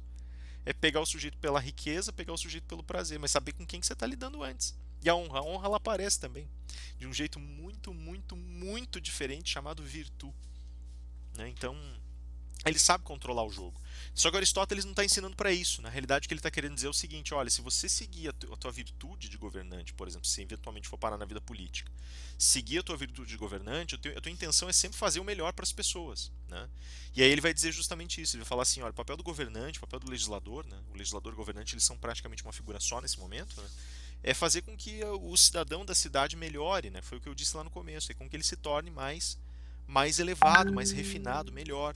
É pegar o sujeito pela riqueza, pegar o sujeito pelo prazer, mas saber com quem que você está lidando antes. E a honra ela aparece também, de um jeito muito, muito, muito diferente, chamado virtude. Né? Então, ele sabe controlar o jogo. Só que Aristóteles não está ensinando para isso. Na realidade, o que ele está querendo dizer é o seguinte: olha, se você seguir a tua virtude de governante, por exemplo, se eventualmente for parar na vida política, seguir a tua virtude de governante, a tua intenção é sempre fazer o melhor para as pessoas. Né? E aí ele vai dizer justamente isso. Ele vai falar assim: olha, o papel do governante, o papel do legislador, né? O legislador e o governante eles são praticamente uma figura só nesse momento, né? É fazer com que o cidadão da cidade melhore, né? Foi o que eu disse lá no começo, é com que ele se torne mais elevado, mais refinado, melhor.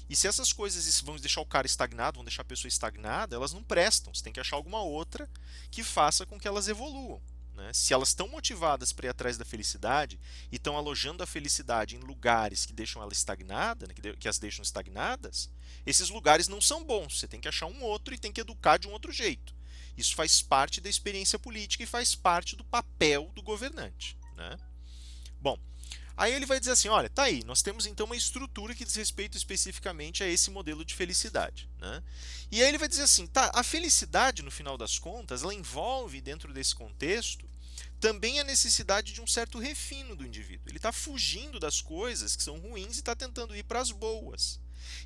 E se essas coisas vão deixar o cara estagnado, vão deixar a pessoa estagnada, elas não prestam. Você tem que achar alguma outra que faça com que elas evoluam. Né? Se elas estão motivadas para ir atrás da felicidade e estão alojando a felicidade em lugares que deixam ela estagnada, né, que as deixam estagnadas, esses lugares não são bons. Você tem que achar um outro e tem que educar de um outro jeito. Isso faz parte da experiência política e faz parte do papel do governante. Né? Bom, aí ele vai dizer assim, olha, tá aí, nós temos então uma estrutura que diz respeito especificamente a esse modelo de felicidade. Né? E aí ele vai dizer assim, tá, a felicidade, no final das contas, ela envolve dentro desse contexto também a necessidade de um certo refino do indivíduo. Ele está fugindo das coisas que são ruins e está tentando ir para as boas.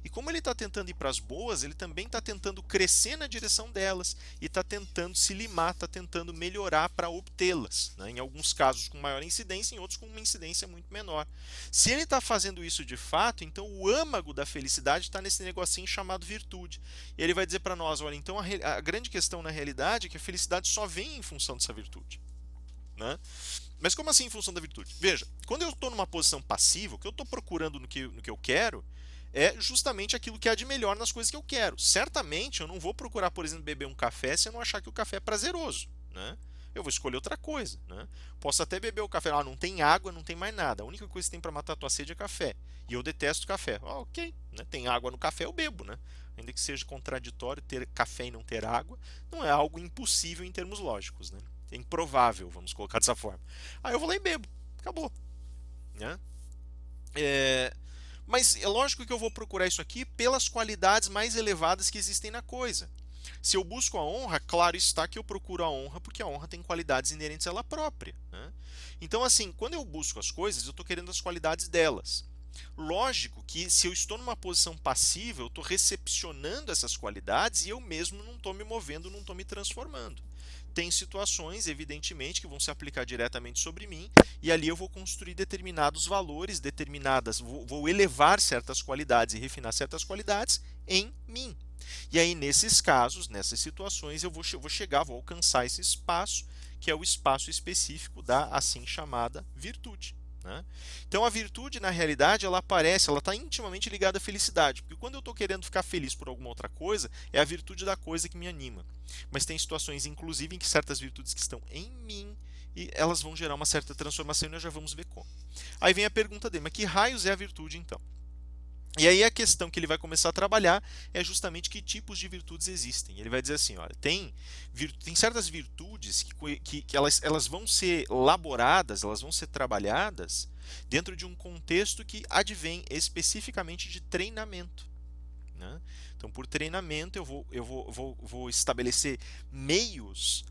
E como ele está tentando ir para as boas, ele também está tentando crescer na direção delas e está tentando se limar, está tentando melhorar para obtê-las. Né? Em alguns casos com maior incidência, em outros com uma incidência muito menor. Se ele está fazendo isso de fato, então o âmago da felicidade está nesse negocinho chamado virtude. E ele vai dizer para nós, olha, então a grande questão na realidade é que a felicidade só vem em função dessa virtude. Né? Mas como assim em função da virtude? Veja, quando eu estou numa posição passiva, o que eu estou procurando no que eu quero é justamente aquilo que há de melhor nas coisas que eu quero. Certamente eu não vou procurar, por exemplo, beber um café se eu não achar que o café é prazeroso. Né? Eu vou escolher outra coisa. Né? Posso até beber o café, não tem água, não tem mais nada. A única coisa que tem para matar a tua sede é café. E eu detesto café. Ok, né? Tem água no café, eu bebo. Né? Ainda que seja contraditório ter café e não ter água, não é algo impossível em termos lógicos. Né? É improvável, vamos colocar dessa forma. Aí eu vou lá e bebo. Acabou. Né? Mas é lógico que eu vou procurar isso aqui pelas qualidades mais elevadas que existem na coisa. Se eu busco a honra, claro está que eu procuro a honra porque a honra tem qualidades inerentes a ela própria. Né? Então, assim, quando eu busco as coisas, eu estou querendo as qualidades delas. Lógico que se eu estou numa posição passiva, eu estou recepcionando essas qualidades e eu mesmo não estou me movendo, não estou me transformando. Tem situações, evidentemente, que vão se aplicar diretamente sobre mim e ali eu vou construir determinados valores, vou elevar certas qualidades e refinar certas qualidades em mim. E aí, nesses casos, nessas situações, eu vou chegar, vou alcançar esse espaço, que é o espaço específico da assim chamada virtude. Né? Então a virtude, na realidade, ela aparece, ela está intimamente ligada à felicidade, porque quando eu estou querendo ficar feliz por alguma outra coisa, é a virtude da coisa que me anima. Mas tem situações, inclusive, em que certas virtudes que estão em mim e elas vão gerar uma certa transformação e nós já vamos ver como. Aí vem a pergunta dele, mas que raios é a virtude então? E aí a questão que ele vai começar a trabalhar é justamente que tipos de virtudes existem. Ele vai dizer assim, olha, tem certas virtudes que elas vão ser elaboradas, elas vão ser trabalhadas dentro de um contexto que advém especificamente de treinamento. Né? Então, por treinamento, eu vou estabelecer meios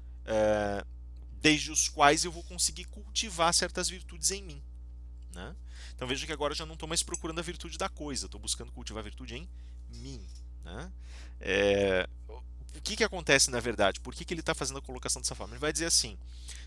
desde os quais eu vou conseguir cultivar certas virtudes em mim. né? Então veja que agora eu já não estou mais procurando a virtude da coisa, estou buscando cultivar a virtude em mim, né? O que que acontece na verdade? Por que que ele está fazendo a colocação dessa forma? Ele vai dizer assim: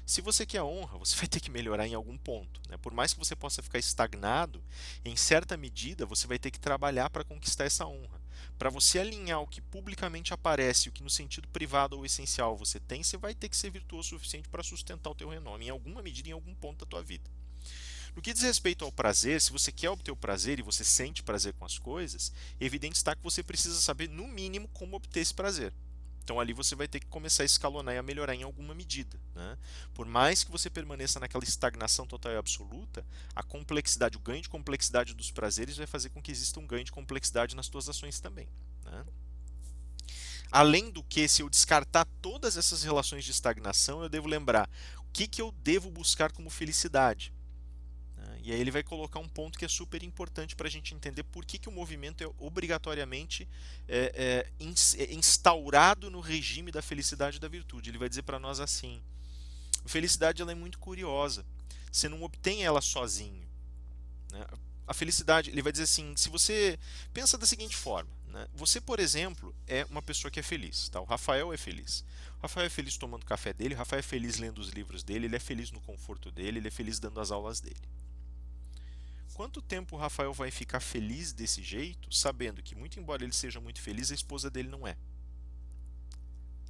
se você quer honra, você vai ter que melhorar em algum ponto, né? Por mais que você possa ficar estagnado, em certa medida você vai ter que trabalhar para conquistar essa honra. Para você alinhar o que publicamente aparece e o que no sentido privado ou essencial você tem, você vai ter que ser virtuoso o suficiente para sustentar o teu renome, em alguma medida, em algum ponto da tua vida. No que diz respeito ao prazer, se você quer obter o prazer e você sente prazer com as coisas, evidente está que você precisa saber, no mínimo, como obter esse prazer. Então ali você vai ter que começar a escalonar e a melhorar em alguma medida, né? Por mais que você permaneça naquela estagnação total e absoluta, a complexidade, o ganho de complexidade dos prazeres vai fazer com que exista um ganho de complexidade nas tuas ações também, né? Além do que, se eu descartar todas essas relações de estagnação, eu devo lembrar o que, que eu devo buscar como felicidade. E aí ele vai colocar um ponto que é super importante para a gente entender por que, que o movimento é obrigatoriamente instaurado no regime da felicidade e da virtude. Ele vai dizer para nós assim: a felicidade ela é muito curiosa, você não obtém ela sozinho, né? A felicidade, ele vai dizer assim, se você pensa da seguinte forma, né? Você, por exemplo, é uma pessoa que é feliz, tá? O Rafael é feliz. O Rafael é feliz tomando café dele, o Rafael é feliz lendo os livros dele, ele é feliz no conforto dele, ele é feliz dando as aulas dele. Quanto tempo o Rafael vai ficar feliz desse jeito, sabendo que, muito embora ele seja muito feliz, a esposa dele não é?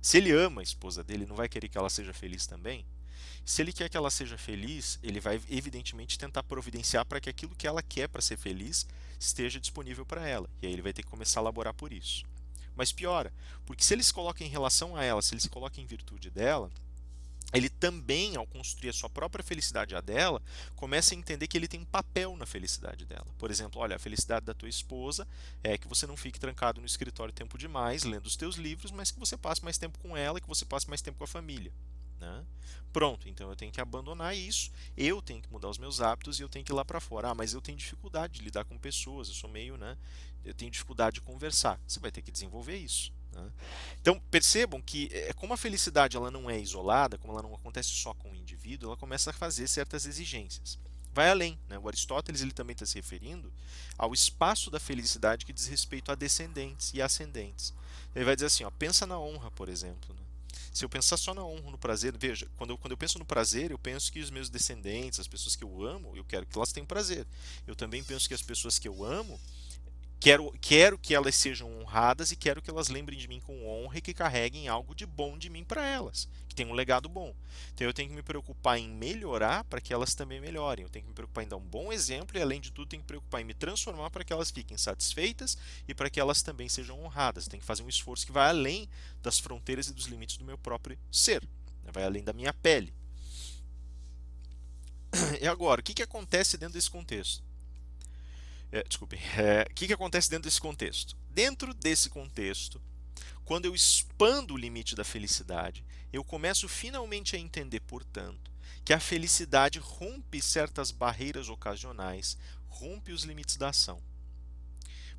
Se ele ama a esposa dele, não vai querer que ela seja feliz também? Se ele quer que ela seja feliz, ele vai evidentemente tentar providenciar para que aquilo que ela quer para ser feliz esteja disponível para ela. E aí ele vai ter que começar a laborar por isso. Mas piora, porque se ele se coloca em relação a ela, se ele se coloca em virtude dela, ele também, ao construir a sua própria felicidade a dela, começa a entender que ele tem um papel na felicidade dela. Por exemplo, olha, a felicidade da tua esposa é que você não fique trancado no escritório tempo demais, lendo os teus livros, mas que você passe mais tempo com ela, que você passe mais tempo com a família, né? Pronto, então eu tenho que abandonar isso, eu tenho que mudar os meus hábitos e eu tenho que ir lá para fora. Ah, mas eu tenho dificuldade de lidar com pessoas, eu sou meio, né? Eu tenho dificuldade de conversar. Você vai ter que desenvolver isso, né? Então percebam que como a felicidade ela não é isolada, como ela não acontece só com o indivíduo, ela começa a fazer certas exigências. Vai além, né? O Aristóteles ele também está se referindo ao espaço da felicidade que diz respeito a descendentes e ascendentes. Ele vai dizer assim, ó, pensa na honra, por exemplo, né? Se eu pensar só na honra, no prazer, veja, quando eu penso no prazer, eu penso que os meus descendentes, as pessoas que eu amo, eu quero que elas tenham prazer. Eu também penso que as pessoas que eu amo, quero que elas sejam honradas e quero que elas lembrem de mim com honra e que carreguem algo de bom de mim para elas, que tenham um legado bom. Então eu tenho que me preocupar em melhorar para que elas também melhorem. Eu tenho que me preocupar em dar um bom exemplo e, além de tudo, tenho que me preocupar em me transformar para que elas fiquem satisfeitas e para que elas também sejam honradas. Tenho que fazer um esforço que vai além das fronteiras e dos limites do meu próprio ser, né? Vai além da minha pele. E agora, o que acontece dentro desse contexto? Desculpem. O que acontece dentro desse contexto? Dentro desse contexto, quando eu expando o limite da felicidade, eu começo finalmente a entender, portanto, que a felicidade rompe certas barreiras ocasionais, rompe os limites da ação.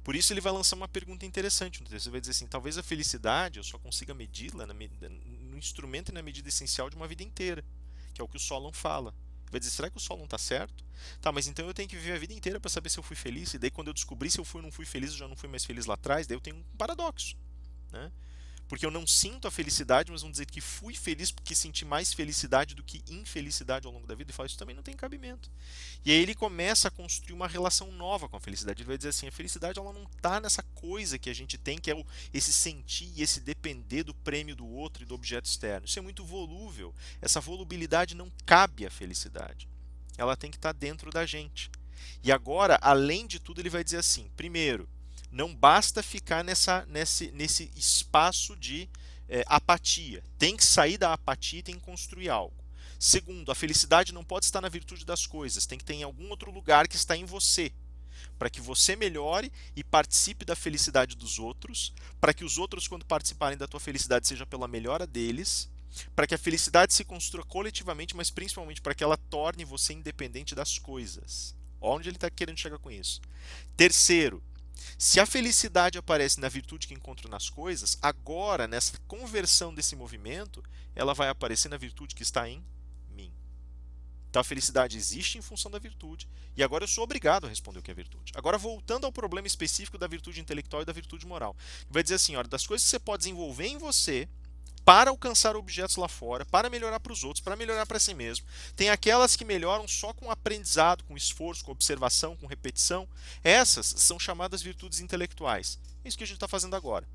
Por isso ele vai lançar uma pergunta interessante no texto. Ele vai dizer assim, talvez a felicidade eu só consiga medi-la no instrumento e na medida essencial de uma vida inteira, que é o que o Solon fala. Ele vai dizer, será que o Solon está certo? Tá, mas então eu tenho que viver a vida inteira para saber se eu fui feliz, e daí quando eu descobrir se eu fui ou não fui feliz, eu já não fui mais feliz lá atrás, daí eu tenho um paradoxo, né? Porque eu não sinto a felicidade, mas vão dizer que fui feliz porque senti mais felicidade do que infelicidade ao longo da vida, e fala, isso também não tem cabimento. E aí ele começa a construir uma relação nova com a felicidade. Ele vai dizer assim, a felicidade ela não está nessa coisa que a gente tem, que é esse sentir e esse depender do prêmio do outro e do objeto externo. Isso é muito volúvel. Essa volubilidade não cabe à felicidade. Ela tem que estar dentro da gente. E agora, além de tudo, ele vai dizer assim, primeiro, não basta ficar nesse espaço de apatia. Tem que sair da apatia e tem que construir algo. Segundo, a felicidade não pode estar na virtude das coisas, tem que ter em algum outro lugar que está em você, para que você melhore e participe da felicidade dos outros, para que os outros, quando participarem da tua felicidade, seja pela melhora deles, para que a felicidade se construa coletivamente, mas principalmente para que ela torne você independente das coisas. Onde ele está querendo chegar com isso? Terceiro, se a felicidade aparece na virtude que encontro nas coisas, agora, nessa conversão desse movimento, ela vai aparecer na virtude que está em mim. Então a felicidade existe em função da virtude, e agora eu sou obrigado a responder o que é virtude. Agora, voltando ao problema específico da virtude intelectual e da virtude moral, vai dizer assim: olha, das coisas que você pode desenvolver em você para alcançar objetos lá fora, para melhorar para os outros, para melhorar para si mesmo. Tem aquelas que melhoram só com aprendizado, com esforço, com observação, com repetição. Essas são chamadas virtudes intelectuais. É isso que a gente está fazendo agora.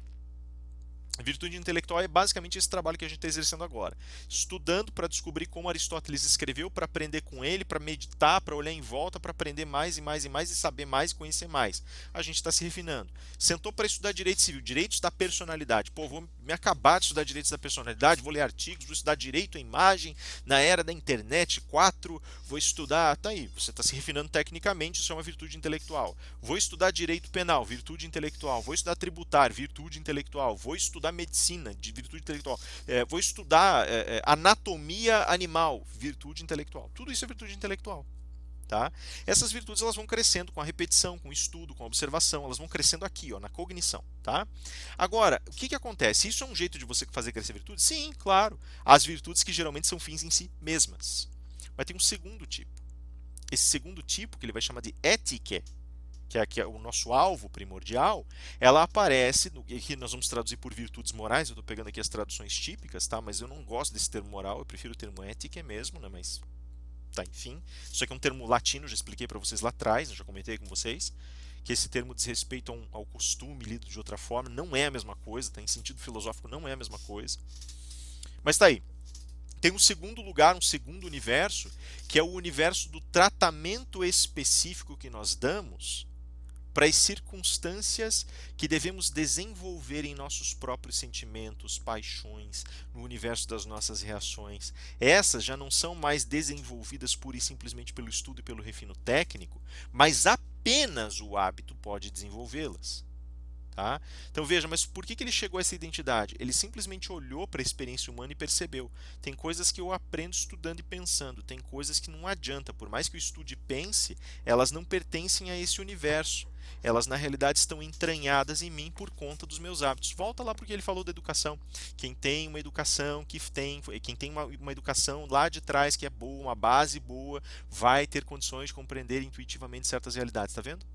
A virtude intelectual é basicamente esse trabalho que a gente está exercendo agora. Estudando para descobrir como Aristóteles escreveu, para aprender com ele, para meditar, para olhar em volta, para aprender mais e mais e mais e saber mais e conhecer mais. A gente está se refinando. Sentou para estudar direito civil, direitos da personalidade. Pô, vou me acabar de estudar direitos da personalidade, vou ler artigos, vou estudar direito à imagem na era da internet 4, vou estudar. Tá aí, você está se refinando tecnicamente, isso é uma virtude intelectual. Vou estudar direito penal, virtude intelectual. Vou estudar tributário, virtude intelectual. Vou estudar medicina, de virtude intelectual. Vou estudar anatomia animal, virtude intelectual. Tudo isso é virtude intelectual. Tá? Essas virtudes elas vão crescendo com a repetição, com o estudo, com a observação, elas vão crescendo aqui, ó, na cognição. Tá? Agora, o que acontece? Isso é um jeito de você fazer crescer virtude? Sim, claro. As virtudes que geralmente são fins em si mesmas. Mas tem um segundo tipo. Esse segundo tipo, que ele vai chamar de ética, que é o nosso alvo primordial, ela aparece, aqui nós vamos traduzir por virtudes morais, eu estou pegando aqui as traduções típicas, tá? Mas eu não gosto desse termo moral, eu prefiro o termo ética mesmo, né? Mas, tá, enfim. Isso aqui é um termo latino, já expliquei para vocês lá atrás, eu já comentei com vocês, que esse termo diz respeito ao costume lido de outra forma, não é a mesma coisa, tá? Em sentido filosófico não é a mesma coisa. Mas tá aí. Tem um segundo lugar, um segundo universo, que é o universo do tratamento específico que nós damos para as circunstâncias que devemos desenvolver em nossos próprios sentimentos, paixões, no universo das nossas reações. Essas já não são mais desenvolvidas pura e simplesmente pelo estudo e pelo refino técnico, mas apenas o hábito pode desenvolvê-las. Tá? Então veja, mas por que ele chegou a essa identidade? Ele simplesmente olhou para a experiência humana e percebeu. Tem coisas que eu aprendo estudando e pensando, tem coisas que não adianta, por mais que eu estude e pense, elas não pertencem a esse universo. Elas na realidade estão entranhadas em mim por conta dos meus hábitos. Volta lá porque ele falou da educação. Quem tem uma educação quem tem uma educação lá de trás que é boa, uma base boa, vai ter condições de compreender intuitivamente certas realidades, tá vendo?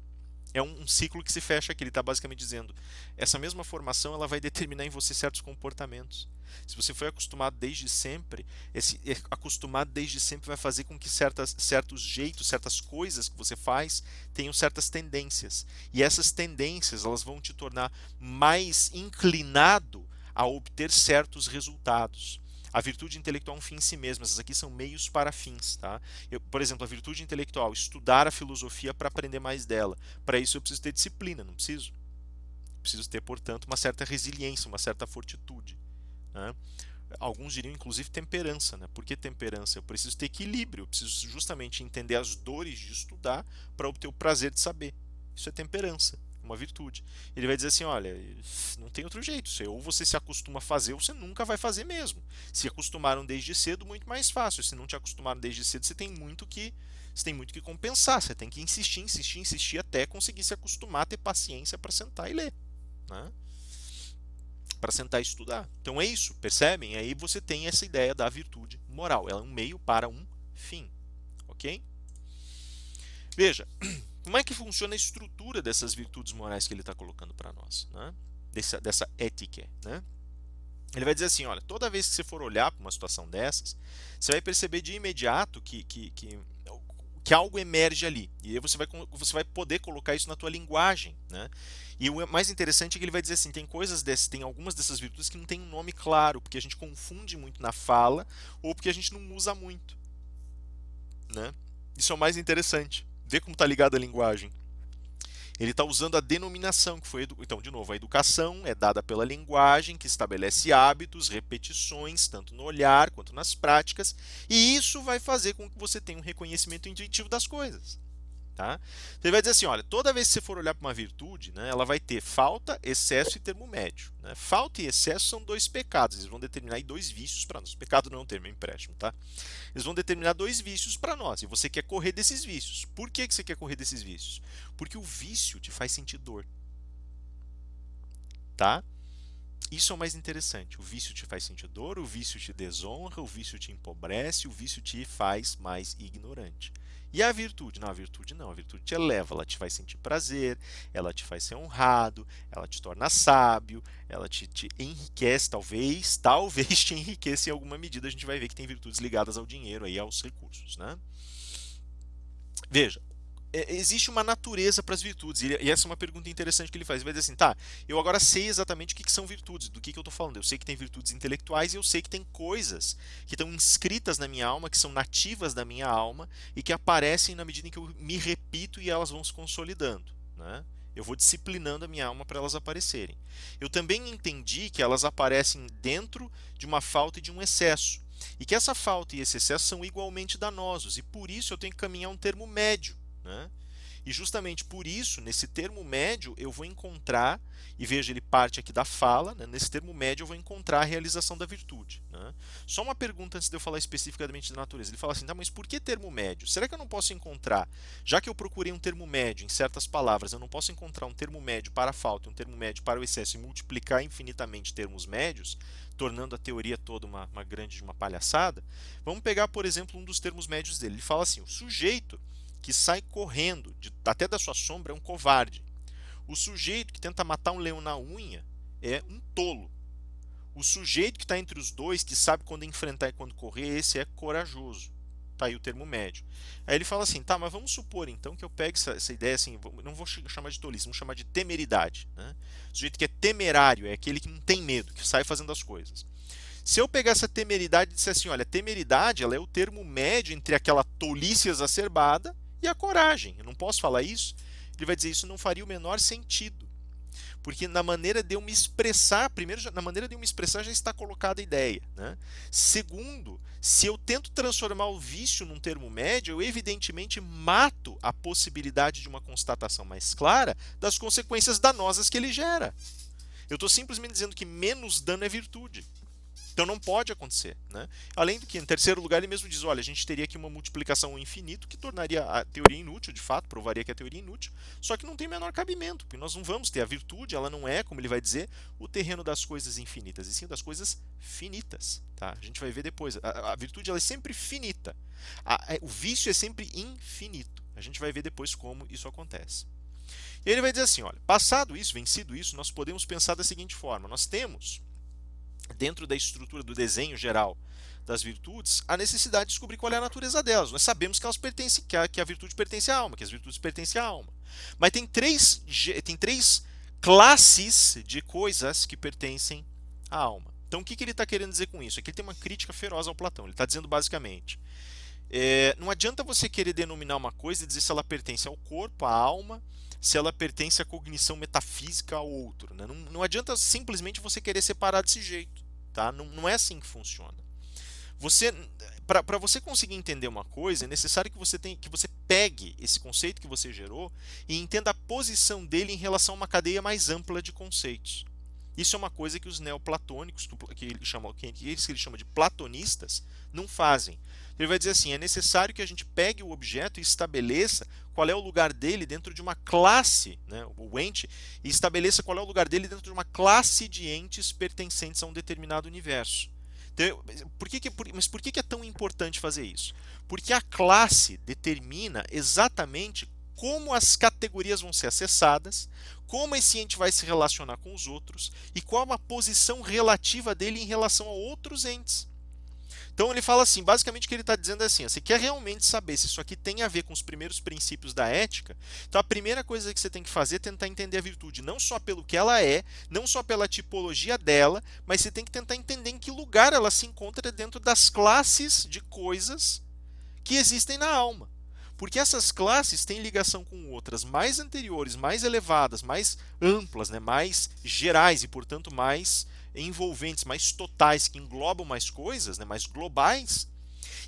É um ciclo que se fecha aqui. Ele está basicamente dizendo: essa mesma formação ela vai determinar em você certos comportamentos. Se você foi acostumado desde sempre, esse acostumado desde sempre vai fazer com que certos jeitos, certas coisas que você faz tenham certas tendências. E essas tendências elas vão te tornar mais inclinado a obter certos resultados. A virtude intelectual é um fim em si mesma, essas aqui são meios para fins. Tá? Por exemplo, a virtude intelectual, estudar a filosofia para aprender mais dela. Para isso eu preciso ter disciplina, não preciso? Preciso ter, portanto, uma certa resiliência, uma certa fortitude. Né? Alguns diriam, inclusive, temperança. Né? Por que temperança? Eu preciso ter equilíbrio, eu preciso justamente entender as dores de estudar para obter o prazer de saber. Isso é temperança, uma virtude. Ele vai dizer assim: olha, não tem outro jeito. Ou você se acostuma a fazer, ou você nunca vai fazer mesmo. Se acostumaram desde cedo, muito mais fácil. Se não te acostumaram desde cedo, você tem muito que compensar. Você tem que insistir, insistir, insistir até conseguir se acostumar, ter paciência para sentar e ler. Né? Para sentar e estudar. Então é isso, percebem? Aí você tem essa ideia da virtude moral. Ela é um meio para um fim. Ok? Veja, como é que funciona a estrutura dessas virtudes morais que ele está colocando para nós? Né? Dessa ética. Né? Ele vai dizer assim: olha, toda vez que você for olhar para uma situação dessas, você vai perceber de imediato que algo emerge ali. E aí você vai poder colocar isso na tua linguagem. Né? E o mais interessante é que ele vai dizer assim: tem algumas dessas virtudes que não tem um nome claro, porque a gente confunde muito na fala ou porque a gente não usa muito. Né? Isso é o mais interessante. Vê como está ligado à linguagem. Ele está usando a denominação que foi. Então, de novo, a educação é dada pela linguagem que estabelece hábitos, repetições, tanto no olhar quanto nas práticas, e isso vai fazer com que você tenha um reconhecimento intuitivo das coisas. Tá? Ele vai dizer assim: olha, toda vez que você for olhar para uma virtude, né, ela vai ter falta, excesso e termo médio. Né? Falta e excesso são dois pecados, eles vão determinar aí dois vícios para nós. Pecado não é um termo, é um empréstimo. Tá? Eles vão determinar dois vícios para nós, e você quer correr desses vícios. Por que você quer correr desses vícios? Porque o vício te faz sentir dor. Tá? Isso é o mais interessante. O vício te faz sentir dor, o vício te desonra, o vício te empobrece, o vício te faz mais ignorante. E a virtude? Não, a virtude não. A virtude te eleva, ela te faz sentir prazer, ela te faz ser honrado, ela te torna sábio, ela te enriquece, talvez te enriqueça em alguma medida. A gente vai ver que tem virtudes ligadas ao dinheiro, aí, aos recursos, né? Veja, existe uma natureza para as virtudes, e essa é uma pergunta interessante que ele faz. Ele vai dizer assim, tá, eu agora sei exatamente o que são virtudes, do que eu estou falando. Eu sei que tem virtudes intelectuais e eu sei que tem coisas que estão inscritas na minha alma, que são nativas da minha alma e que aparecem na medida em que eu me repito e elas vão se consolidando, né? Eu vou disciplinando a minha alma para elas aparecerem. Eu também entendi que elas aparecem dentro de uma falta e de um excesso. E que essa falta e esse excesso são igualmente danosos, e por isso eu tenho que caminhar um termo médio, né? E justamente por isso, nesse termo médio, eu vou encontrar, e veja, ele parte aqui da fala, né? Nesse termo médio eu vou encontrar a realização da virtude, né? Só uma pergunta antes de eu falar especificamente da natureza. Ele fala assim, tá, mas por que termo médio? Será que eu não posso encontrar, já que eu procurei um termo médio em certas palavras, eu não posso encontrar um termo médio para a falta e um termo médio para o excesso e multiplicar infinitamente termos médios, tornando a teoria toda uma grande uma palhaçada? Vamos pegar, por exemplo, um dos termos médios dele. Ele fala assim, o sujeito que sai correndo até da sua sombra é um covarde. O sujeito que tenta matar um leão na unha é um tolo. O sujeito que está entre os dois, que sabe quando enfrentar e quando correr, esse é corajoso. Está aí o termo médio. Aí ele fala assim, tá, mas vamos supor então que eu pegue essa ideia assim, não vou chamar de tolice, vamos chamar de temeridade, né? O sujeito que é temerário é aquele que não tem medo, que sai fazendo as coisas. Se eu pegar essa temeridade e disser assim, olha, temeridade ela é o termo médio entre aquela tolice exacerbada e a coragem. Eu não posso falar isso? Ele vai dizer isso não faria o menor sentido. Porque na maneira de eu me expressar, primeiro, na maneira de eu me expressar já está colocada a ideia, né? Segundo, se eu tento transformar o vício num termo médio, eu evidentemente mato a possibilidade de uma constatação mais clara das consequências danosas que ele gera. Eu estou simplesmente dizendo que menos dano é virtude. Então não pode acontecer, né? Além do que, em terceiro lugar, ele mesmo diz, olha, a gente teria aqui uma multiplicação ao infinito que tornaria a teoria inútil, de fato, provaria que a teoria é inútil, só que não tem o menor cabimento, porque nós não vamos ter a virtude, ela não é, como ele vai dizer, o terreno das coisas infinitas, e sim das coisas finitas, tá? A gente vai ver depois, a virtude ela é sempre finita, o vício é sempre infinito, a gente vai ver depois como isso acontece. E ele vai dizer assim, olha, passado isso, vencido isso, nós podemos pensar da seguinte forma, nós temos dentro da estrutura do desenho geral das virtudes, a necessidade de descobrir qual é a natureza delas. Nós sabemos que elas pertencem, que a virtude pertence à alma, que as virtudes pertencem à alma. Mas tem três classes de coisas que pertencem à alma. Então, o que ele está querendo dizer com isso? Aqui ele tem uma crítica feroz ao Platão. Ele está dizendo basicamente: não adianta você querer denominar uma coisa e dizer se ela pertence ao corpo, à alma, se ela pertence à cognição metafísica ao outro, né? Não adianta simplesmente você querer separar desse jeito, tá? Não é assim que funciona. Para você conseguir entender uma coisa, é necessário que você pegue esse conceito que você gerou e entenda a posição dele em relação a uma cadeia mais ampla de conceitos. Isso é uma coisa que os neoplatônicos, que ele chama de platonistas, não fazem. Ele vai dizer assim, é necessário que a gente pegue o objeto e estabeleça qual é o lugar dele dentro de uma classe, né, o ente, e estabeleça qual é o lugar dele dentro de uma classe de entes pertencentes a um determinado universo. Então, mas por que é tão importante fazer isso? Porque a classe determina exatamente como as categorias vão ser acessadas, como esse ente vai se relacionar com os outros e qual a posição relativa dele em relação a outros entes. Então ele fala assim, basicamente o que ele está dizendo é assim, você quer realmente saber se isso aqui tem a ver com os primeiros princípios da ética, então a primeira coisa que você tem que fazer é tentar entender a virtude, não só pelo que ela é, não só pela tipologia dela, mas você tem que tentar entender em que lugar ela se encontra dentro das classes de coisas que existem na alma. Porque essas classes têm ligação com outras mais anteriores, mais elevadas, mais amplas, né, mais gerais e, portanto, mais envolventes, mais totais, que englobam mais coisas, né, mais globais,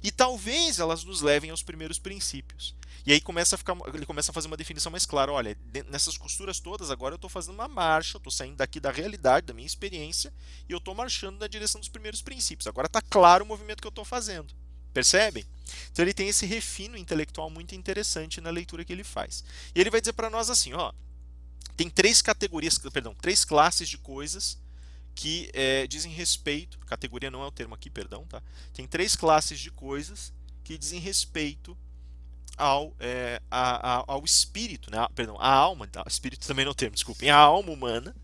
e talvez elas nos levem aos primeiros princípios. E aí ele começa a fazer uma definição mais clara. Olha, nessas costuras todas, agora eu estou fazendo uma marcha, eu estou saindo daqui da realidade, da minha experiência, e eu estou marchando na direção dos primeiros princípios. Agora está claro o movimento que eu estou fazendo. Percebem? Então ele tem esse refino intelectual muito interessante na leitura que ele faz. E ele vai dizer para nós assim, ó, tem três classes de coisas que dizem respeito, categoria não é o termo aqui, perdão, tá? Tem 3 classes de coisas que dizem respeito ao espírito, né? Perdão, a alma, espírito também não é o termo, desculpem, a alma humana,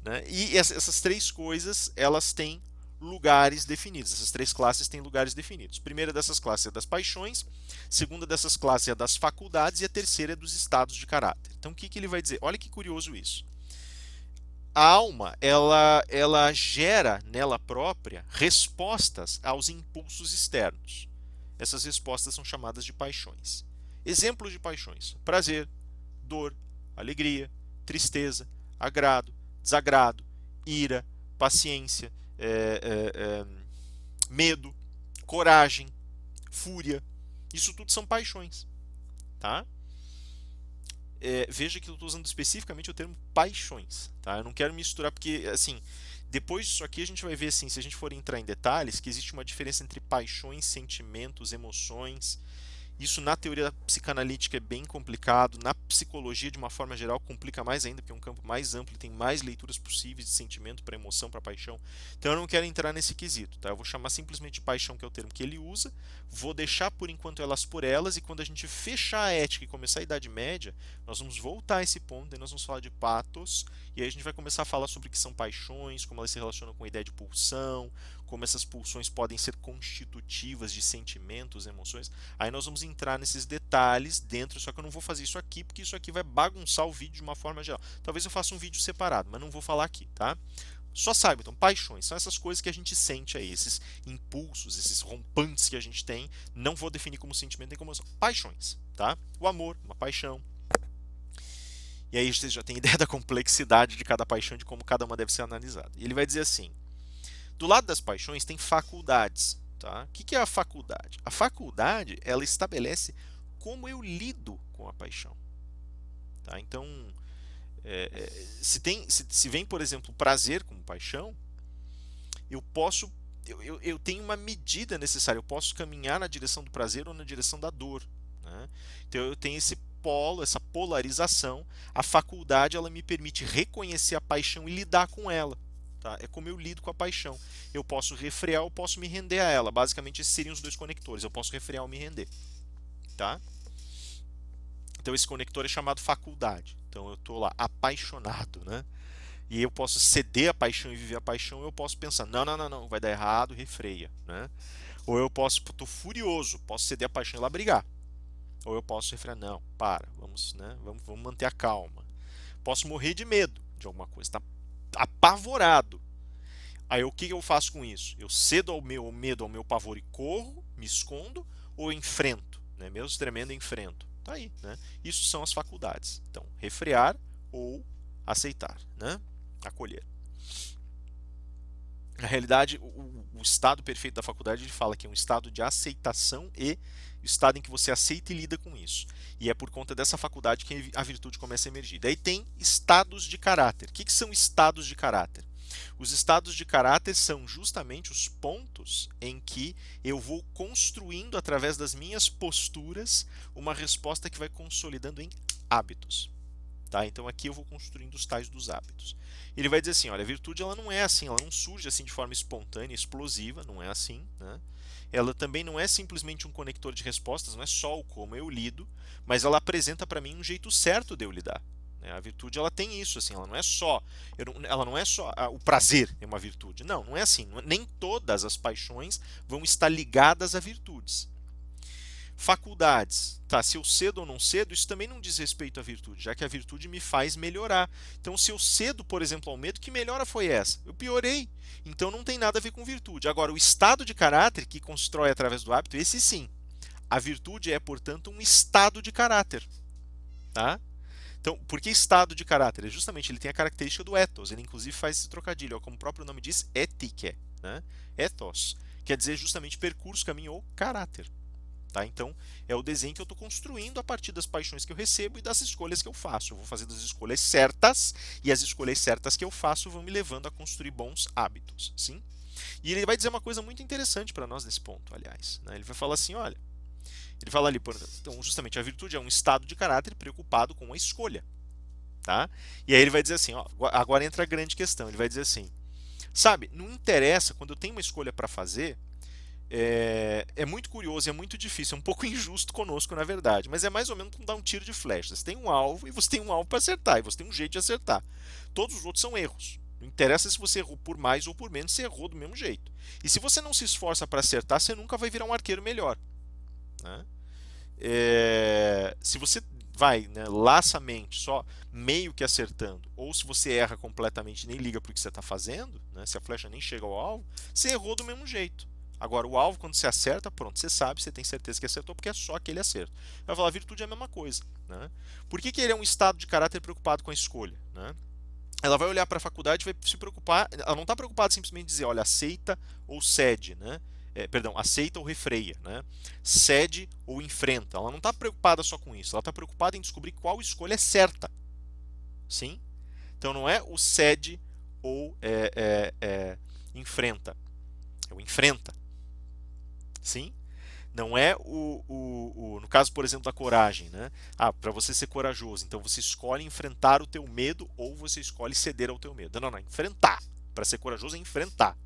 né? E essas 3 coisas, elas têm lugares definidos, essas 3 classes têm lugares definidos. A primeira dessas classes é das paixões, a segunda dessas classes é das faculdades e a terceira é dos estados de caráter. Então o que ele vai dizer? Olha que curioso isso. A alma, ela gera nela própria respostas aos impulsos externos. Essas respostas são chamadas de paixões. Exemplos de paixões: prazer, dor, alegria, tristeza, agrado, desagrado, ira, paciência, medo, coragem, fúria. Isso tudo são paixões, tá? Veja que eu estou usando especificamente o termo paixões, tá? Eu não quero misturar porque, assim, depois disso aqui a gente vai ver, assim, se a gente for entrar em detalhes, que existe uma diferença entre paixões, sentimentos, emoções. Isso na teoria psicanalítica é bem complicado, na psicologia de uma forma geral complica mais ainda, porque é um campo mais amplo e tem mais leituras possíveis de sentimento para emoção, para paixão. Então eu não quero entrar nesse quesito, tá? Eu vou chamar simplesmente de paixão, que é o termo que ele usa, vou deixar por enquanto elas por elas, e quando a gente fechar a ética e começar a Idade Média, nós vamos voltar a esse ponto, e nós vamos falar de patos, e aí a gente vai começar a falar sobre o que são paixões, como elas se relacionam com a ideia de pulsão, como essas pulsões podem ser constitutivas de sentimentos, emoções. Aí nós vamos entrar nesses detalhes dentro, só que eu não vou fazer isso aqui, porque isso aqui vai bagunçar o vídeo de uma forma geral. Talvez eu faça um vídeo separado, mas não vou falar aqui, tá? Só saiba, então, paixões são essas coisas que a gente sente aí, esses impulsos, esses rompantes que a gente tem. Não vou definir como sentimento nem como emoção. Paixões, tá? O amor, uma paixão. E aí você já tem ideia da complexidade de cada paixão, de como cada uma deve ser analisada. E ele vai dizer assim: do lado das paixões tem faculdades. Tá? O que é a faculdade? A faculdade, ela estabelece como eu lido com a paixão. Tá? Então, se vem, por exemplo, prazer como paixão, eu tenho uma medida necessária. Eu posso caminhar na direção do prazer ou na direção da dor. Né? Então, eu tenho esse polo, essa polarização. A faculdade, ela me permite reconhecer a paixão e lidar com ela. Tá? É como eu lido com a paixão. Eu posso refrear ou posso me render a ela. Basicamente, esses seriam os dois conectores. Eu posso refrear ou me render. Tá? Então, esse conector é chamado faculdade. Então, eu estou lá apaixonado. Né? E eu posso ceder a paixão e viver a paixão. Ou eu posso pensar, não, vai dar errado, refreia. Né? Ou eu posso, estou furioso, posso ceder a paixão e ir lá brigar. Ou eu posso refrear, não, para, vamos manter a calma. Posso morrer de medo de alguma coisa. Tá apavorado. Aí o que eu faço com isso? Eu cedo ao meu medo, ao meu pavor e corro, me escondo, ou eu enfrento, né? Mesmo tremendo, enfrento. Tá aí, né? Isso são as faculdades. Então, refrear ou aceitar, né? Acolher. Na realidade, o estado perfeito da faculdade, ele fala que é um estado de aceitação e o estado em que você aceita e lida com isso. E é por conta dessa faculdade que a virtude começa a emergir. Daí tem estados de caráter. O que são estados de caráter? Os estados de caráter são justamente os pontos em que eu vou construindo, através das minhas posturas, uma resposta que vai consolidando em hábitos. Tá? Então aqui eu vou construindo os tais dos hábitos. Ele vai dizer assim, olha, a virtude ela não é assim, ela não surge assim de forma espontânea, explosiva, não é assim, né? Ela também não é simplesmente um conector de respostas, não é só o como eu lido, mas ela apresenta para mim um jeito certo de eu lidar. Né? A virtude ela tem isso, assim, ela não é só o prazer é uma virtude, não é assim, nem todas as paixões vão estar ligadas a virtudes. Faculdades, tá? Se eu cedo ou não cedo, isso também não diz respeito à virtude, já que a virtude me faz melhorar. Então, se eu cedo, por exemplo, ao medo, que melhora foi essa? Eu piorei. Então, não tem nada a ver com virtude. Agora, o estado de caráter que constrói através do hábito, esse sim. A virtude é, portanto, um estado de caráter, tá? Então, por que estado de caráter? É justamente, ele tem a característica do ethos. Ele, inclusive, faz esse trocadilho, como o próprio nome diz, ética, né? Ethos quer dizer justamente percurso, caminho ou caráter. Tá? Então, é o desenho que eu estou construindo a partir das paixões que eu recebo e das escolhas que eu faço. Eu vou fazendo as escolhas certas e as escolhas certas que eu faço vão me levando a construir bons hábitos. Sim? E ele vai dizer uma coisa muito interessante para nós nesse ponto, aliás. Né? Ele vai falar assim, olha, ele fala ali, então, justamente, a virtude é um estado de caráter preocupado com a escolha. Tá? E aí ele vai dizer assim, ó, agora entra a grande questão, ele vai dizer assim, Sabe, não interessa, quando eu tenho uma escolha para fazer, é muito curioso, é muito difícil, é um pouco injusto conosco, na verdade, mas é mais ou menos como dar um tiro de flecha. Você tem um alvo e você tem um alvo para acertar, e você tem um jeito de acertar. Todos os outros são erros. Não interessa se você errou por mais ou por menos, você errou do mesmo jeito. E se você não se esforça para acertar, você nunca vai virar um arqueiro melhor, né? Se você vai, né, laçamente, só meio que acertando, ou se você erra completamente e nem liga para o que você está fazendo, né, se a flecha nem chega ao alvo, você errou do mesmo jeito. Agora, o alvo, quando você acerta, pronto, você sabe, você tem certeza que acertou, porque é só aquele acerto. Vai falar, a virtude é a mesma coisa. Né? Por que ele é um estado de caráter preocupado com a escolha? Né? Ela vai olhar para a faculdade e vai se preocupar, ela não está preocupada simplesmente em dizer, olha, aceita ou cede, né? Perdão, aceita ou refreia, né? Cede ou enfrenta. Ela não está preocupada só com isso, ela está preocupada em descobrir qual escolha é certa. Sim? Então não é o cede ou enfrenta, é o enfrenta. Sim? Não é no caso, por exemplo, da coragem, né? Para você ser corajoso, então você escolhe enfrentar o teu medo ou você escolhe ceder ao teu medo. Não, enfrentar. Para ser corajoso é enfrentar.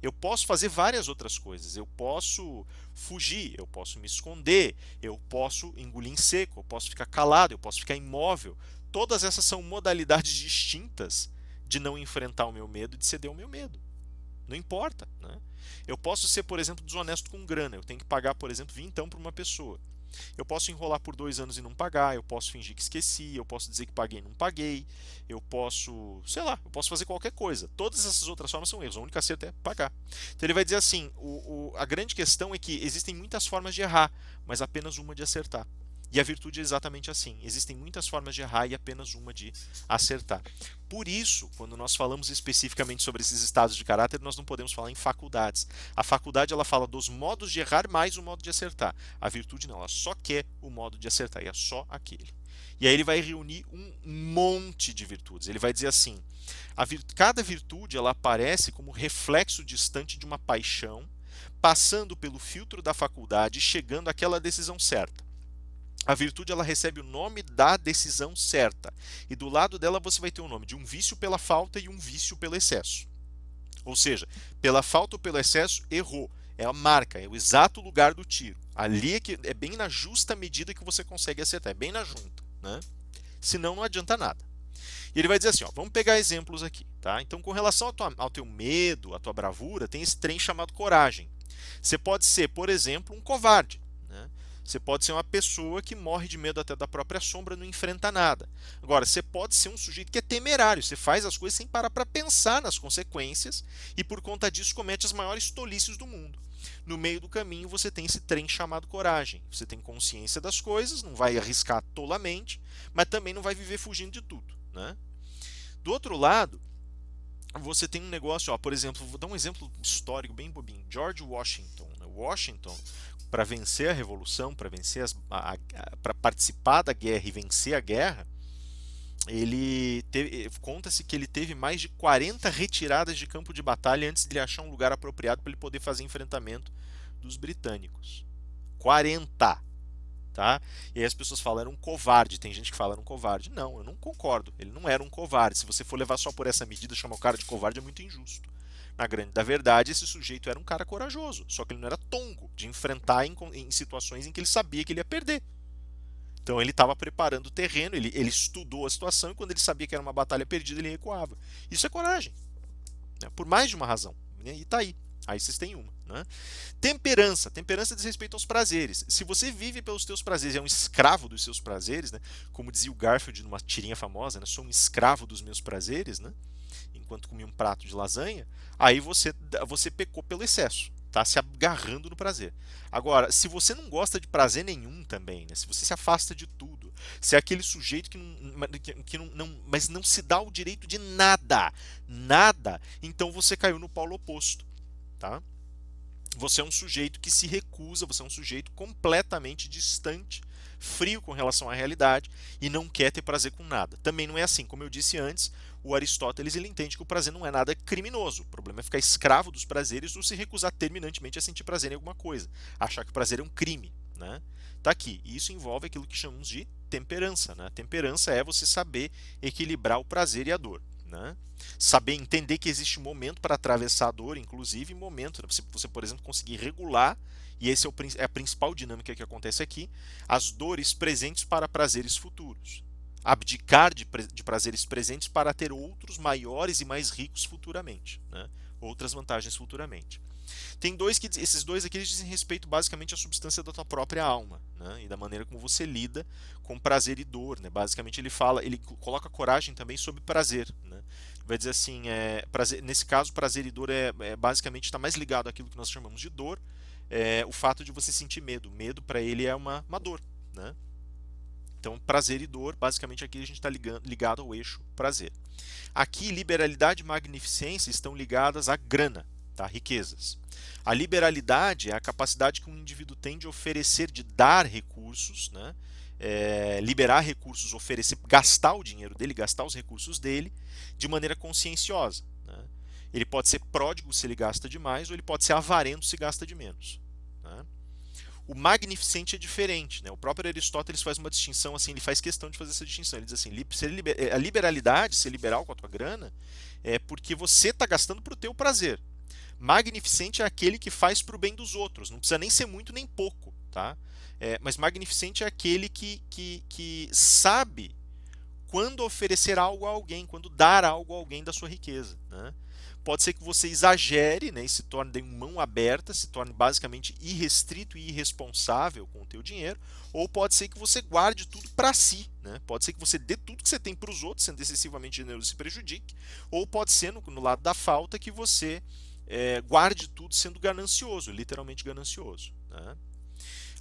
Eu posso fazer várias outras coisas. Eu posso fugir, eu posso me esconder, eu posso engolir em seco, eu posso ficar calado, eu posso ficar imóvel. Todas essas são modalidades distintas de não enfrentar o meu medo e de ceder ao meu medo. Não importa, né? Eu posso ser, por exemplo, desonesto com grana. Eu tenho que pagar, por exemplo, vintão para uma pessoa. Eu posso enrolar por 2 anos e não pagar, eu posso fingir que esqueci, eu posso dizer que paguei e não paguei, eu posso, sei lá, eu posso fazer qualquer coisa. Todas essas outras formas são erros, o único acerto é pagar. Então ele vai dizer assim: a grande questão é que existem muitas formas de errar, mas apenas uma de acertar. E a virtude é exatamente assim: existem muitas formas de errar e apenas uma de acertar. Por isso, quando nós falamos especificamente sobre esses estados de caráter, nós não podemos falar em faculdades. A faculdade ela fala dos modos de errar mais o modo de acertar. A virtude não, ela só quer o modo de acertar, e é só aquele. E aí ele vai reunir um monte de virtudes. Ele vai dizer assim: cada virtude ela aparece como reflexo distante de uma paixão, passando pelo filtro da faculdade e chegando àquela decisão certa. A virtude ela recebe o nome da decisão certa. E do lado dela você vai ter o nome de um vício pela falta e um vício pelo excesso. Ou seja, pela falta ou pelo excesso, errou. É a marca, é o exato lugar do tiro. Ali é bem na justa medida que você consegue acertar, é bem na junta. Né? Senão não adianta nada. E ele vai dizer assim, ó, vamos pegar exemplos aqui. Tá? Então, com relação ao teu medo, à tua bravura, tem esse trem chamado coragem. Você pode ser, por exemplo, um covarde. Né? Você pode ser uma pessoa que morre de medo até da própria sombra, não enfrenta nada. Agora, você pode ser um sujeito que é temerário, você faz as coisas sem parar para pensar nas consequências e por conta disso comete as maiores tolices do mundo. No meio do caminho você tem esse trem chamado coragem. Você tem consciência das coisas, não vai arriscar tolamente, mas também não vai viver fugindo de tudo. Né? Do outro lado, você tem um negócio, ó, por exemplo, vou dar um exemplo histórico bem bobinho. George Washington. Né? Washington, para vencer a revolução, para vencer para participar da guerra e vencer a guerra, conta-se que ele teve mais de 40 retiradas de campo de batalha antes de ele achar um lugar apropriado para ele poder fazer enfrentamento dos britânicos. 40! Tá? E aí as pessoas falam, era um covarde. Tem gente que fala, era um covarde. Não, eu não concordo. Ele não era um covarde. Se você for levar só por essa medida, chamar o cara de covarde é muito injusto. Na grande da verdade, esse sujeito era um cara corajoso. Só que ele não era tongo de enfrentar em situações em que ele sabia que ele ia perder. Então ele estava preparando o terreno, ele estudou a situação e quando ele sabia que era uma batalha perdida, ele recuava. Isso é coragem. Né? Por mais de uma razão. Né? E tá aí. Aí vocês têm uma. Né? Temperança. Temperança diz respeito aos prazeres. Se você vive pelos teus prazeres, é um escravo dos seus prazeres, né? Como dizia o Garfield numa tirinha famosa, né? Sou um escravo dos meus prazeres, né? Enquanto comia um prato de lasanha, aí você pecou pelo excesso. Tá se agarrando no prazer. Agora, se você não gosta de prazer nenhum também, né? Se você se afasta de tudo, se é aquele sujeito mas não se dá o direito de nada, nada, então você caiu no polo oposto. Tá? Você é um sujeito que se recusa, você é um sujeito completamente distante, frio com relação à realidade e não quer ter prazer com nada. Também não é assim, como eu disse antes, o Aristóteles ele entende que o prazer não é nada criminoso. O problema é ficar escravo dos prazeres ou se recusar terminantemente a sentir prazer em alguma coisa, achar que o prazer é um crime. Né? Tá aqui. E isso envolve aquilo que chamamos de temperança. Né? Temperança é você saber equilibrar o prazer e a dor. né? Saber entender que existe um momento para atravessar a dor, inclusive momento, né? Você, por exemplo, conseguir regular, e esse é a principal dinâmica que acontece aqui, as dores presentes para prazeres futuros. Abdicar de prazeres presentes para ter outros maiores e mais ricos futuramente, né? Outras vantagens futuramente. Tem esses dois aqui eles dizem respeito basicamente à substância da tua própria alma, né? E da maneira como você lida com prazer e dor, né? Basicamente ele coloca coragem também sobre prazer, né? Vai dizer assim, nesse caso prazer e dor basicamente está mais ligado àquilo que nós chamamos de dor, o fato de você sentir medo. Medo para ele é uma dor, né? Então prazer e dor, basicamente aqui a gente está ligado ao eixo prazer. Aqui liberalidade e magnificência estão ligadas à grana, tá? Riquezas. A liberalidade é a capacidade que um indivíduo tem de oferecer, de dar recursos, né? Liberar recursos, oferecer, gastar o dinheiro dele, gastar os recursos dele de maneira conscienciosa, né? Ele pode ser pródigo se ele gasta demais, ou ele pode ser avarento se gasta de menos, né? O magnificente é diferente, né? O próprio Aristóteles faz uma distinção assim, ele faz questão de fazer essa distinção. Ele diz assim, a liberalidade, ser liberal com a tua grana, é porque você está gastando para o teu prazer. Magnificente é aquele que faz para o bem dos outros. Não precisa nem ser muito nem pouco, tá? Mas magnificente é aquele que sabe quando oferecer algo a alguém, quando dar algo a alguém da sua riqueza, né? Pode ser que você exagere, né, e se torne de mão aberta, se torne basicamente irrestrito e irresponsável com o teu dinheiro, ou pode ser que você guarde tudo para si, né? Pode ser que você dê tudo que você tem para os outros, sendo excessivamente generoso e se prejudique, ou pode ser no lado da falta que você guarde tudo sendo ganancioso, literalmente ganancioso, né?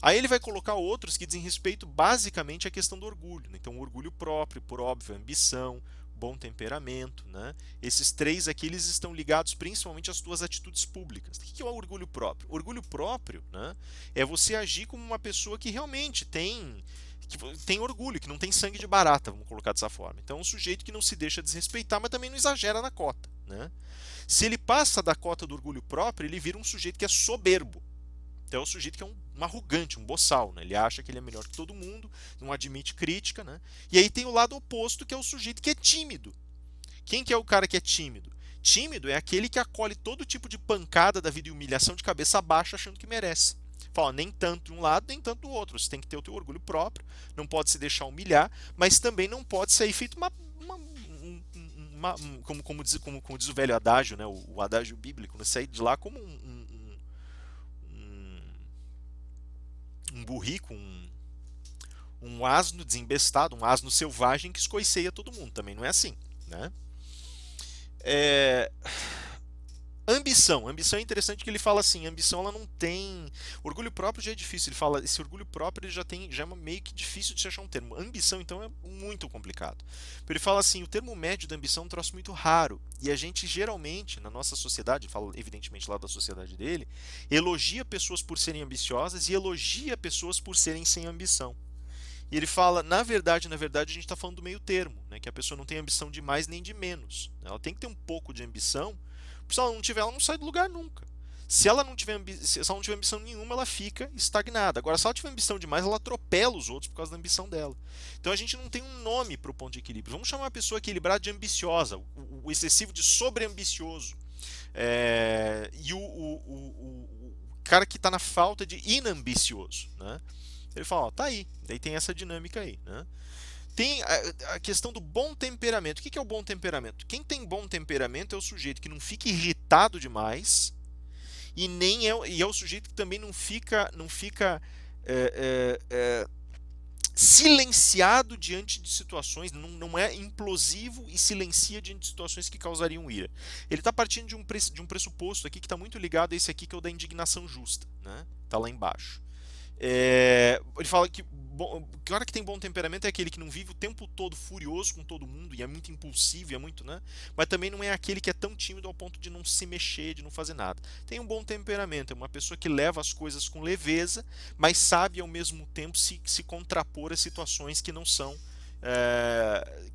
Aí ele vai colocar outros que dizem respeito basicamente à questão do orgulho, né? Então, o orgulho próprio, por óbvio, a ambição, bom temperamento, né? Esses três aqui eles estão ligados principalmente às tuas atitudes públicas. O que é o orgulho próprio? O orgulho próprio, né, é você agir como uma pessoa que realmente tem orgulho, que não tem sangue de barata, vamos colocar dessa forma. Então, é um sujeito que não se deixa desrespeitar, mas também não exagera na cota, né? Se ele passa da cota do orgulho próprio, ele vira um sujeito que é soberbo. Então é o sujeito que é um arrogante, um boçal, né? Ele acha que ele é melhor que todo mundo, não admite crítica, né? E aí tem o lado oposto, que é o sujeito que é tímido. Quem que é o cara que é tímido? Tímido é aquele que acolhe todo tipo de pancada da vida e humilhação de cabeça baixa, achando que merece. Fala, nem tanto de um lado, nem tanto do outro. Você tem que ter o teu orgulho próprio, não pode se deixar humilhar, mas também não pode sair feito como diz o velho adágio, né? O adágio bíblico, né? Sair de lá como um burrico, um asno desembestado, um asno selvagem que escoiceia todo mundo. Também não é assim, né? É... Ambição. Ambição é interessante que ele fala assim, ambição ela não tem... Orgulho próprio já é difícil. Ele fala, esse orgulho próprio ele já é meio que difícil de se achar um termo. Ambição, então, é muito complicado. Ele fala assim, o termo médio da ambição é um troço muito raro. E a gente geralmente, na nossa sociedade, fala evidentemente lá da sociedade dele, elogia pessoas por serem ambiciosas e elogia pessoas por serem sem ambição. E ele fala, na verdade, a gente está falando do meio termo, né? Que a pessoa não tem ambição de mais nem de menos. Ela tem que ter um pouco de ambição. Se ela não tiver, ela não sai do lugar nunca. Se ela não tiver ambição nenhuma, ela fica estagnada. Agora, se ela tiver ambição demais, ela atropela os outros por causa da ambição dela. Então a gente não tem um nome para o ponto de equilíbrio. Vamos chamar a pessoa equilibrada de ambiciosa, o excessivo de sobreambicioso. E o cara que está na falta de inambicioso, né? Ele fala, ó, tá aí. Daí tem essa dinâmica aí, né? Tem a questão do bom temperamento. O que é o bom temperamento? Quem tem bom temperamento é o sujeito que não fica irritado demais e é o sujeito que também não fica silenciado diante de situações, não é implosivo e silencia diante de situações que causariam ira. Ele está partindo de um pressuposto aqui que está muito ligado a esse aqui que é o da indignação justa, né? Está lá embaixo. Ele fala que o cara que tem bom temperamento é aquele que não vive o tempo todo furioso com todo mundo e é muito impulsivo, e é muito, né? Mas também não é aquele que é tão tímido ao ponto de não se mexer, de não fazer nada. Tem um bom temperamento, é uma pessoa que leva as coisas com leveza, mas sabe ao mesmo tempo se contrapor a situações que não são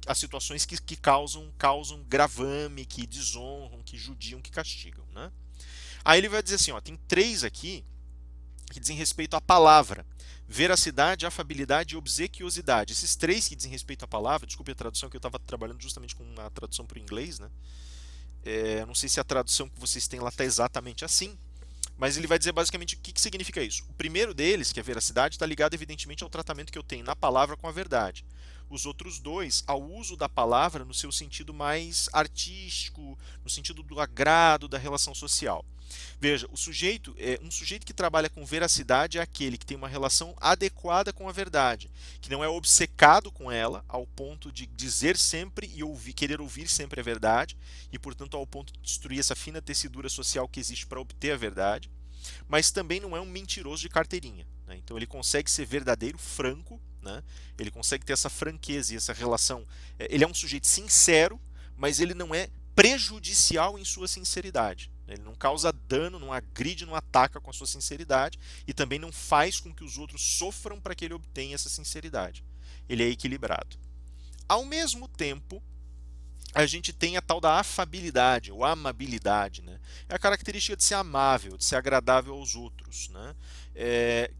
as situações que causam gravame, que desonram, que judiam, que castigam, né? Aí ele vai dizer assim, ó, tem três aqui que dizem respeito à palavra. veracidade, afabilidade e obsequiosidade. Esses três que dizem respeito à palavra, desculpe a tradução que eu estava trabalhando justamente com a tradução para o inglês, né? Não sei se a tradução que vocês têm lá está exatamente assim, mas ele vai dizer basicamente o que significa isso. O primeiro deles, que é a veracidade, está ligado evidentemente ao tratamento que eu tenho na palavra com a verdade. Os outros dois, ao uso da palavra no seu sentido mais artístico, no sentido do agrado, da relação social. Veja, um sujeito que trabalha com veracidade é aquele que tem uma relação adequada com a verdade, que não é obcecado com ela ao ponto de dizer sempre e querer ouvir sempre a verdade, e portanto ao ponto de destruir essa fina tecidura social que existe para obter a verdade, mas também não é um mentiroso de carteirinha, né? Então ele consegue ser verdadeiro, franco, né? Ele consegue ter essa franqueza e essa relação. Ele é um sujeito sincero, mas ele não é prejudicial em sua sinceridade. Ele não causa dano, não agride, não ataca com a sua sinceridade e também não faz com que os outros sofram para que ele obtenha essa sinceridade. Ele é equilibrado. Ao mesmo tempo, a gente tem a tal da afabilidade ou amabilidade, né? É a característica de ser amável, de ser agradável aos outros, né?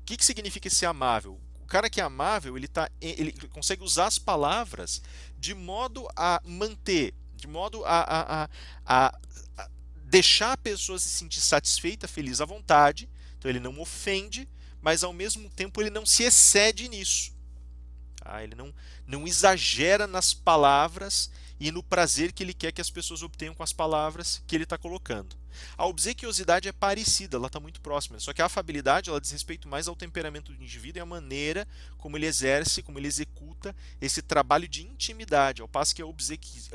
Que significa ser amável? O cara que é amável, ele consegue usar as palavras de modo a manter, de modo a deixar a pessoa se sentir satisfeita, feliz à vontade. Então ele não ofende, mas ao mesmo tempo ele não se excede nisso. Tá? Ele não exagera nas palavras e no prazer que ele quer que as pessoas obtenham com as palavras que ele está colocando. A obsequiosidade é parecida, ela está muito próxima, só que a afabilidade ela diz respeito mais ao temperamento do indivíduo e à maneira como ele exerce, como ele executa esse trabalho de intimidade, ao passo que a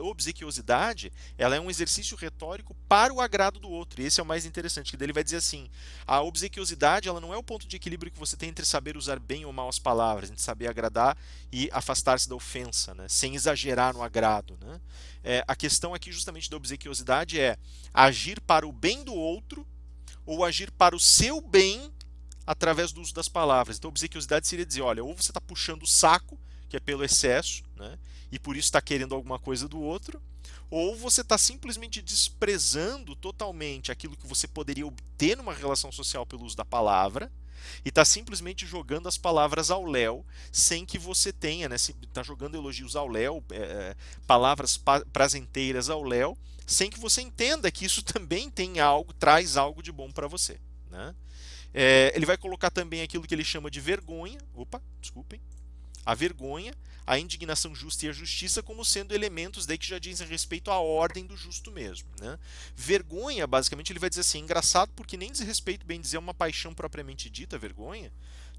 obsequiosidade ela é um exercício retórico para o agrado do outro, e esse é o mais interessante, que daí ele vai dizer assim, a obsequiosidade ela não é o ponto de equilíbrio que você tem entre saber usar bem ou mal as palavras, entre saber agradar e afastar-se da ofensa, né? Sem exagerar no agrado. Né? A questão aqui justamente da obsequiosidade é agir para o bem do outro ou agir para o seu bem através do uso das palavras. Então, obsequiosidade seria dizer, olha, ou você está puxando o saco, que é pelo excesso, né? E por isso está querendo alguma coisa do outro, ou você está simplesmente desprezando totalmente aquilo que você poderia obter numa relação social pelo uso da palavra, e está simplesmente jogando as palavras ao léu, sem que você tenha, né? Está jogando elogios ao léu, palavras prazenteiras ao léu, sem que você entenda que isso também tem algo, traz algo de bom para você. Né? Ele vai colocar também aquilo que ele chama de vergonha, desculpem, a vergonha, a indignação justa e a justiça como sendo elementos daí que já dizem respeito à ordem do justo mesmo. Né? Vergonha, basicamente, ele vai dizer assim, engraçado porque nem diz respeito, bem dizer, a uma paixão propriamente dita, a vergonha.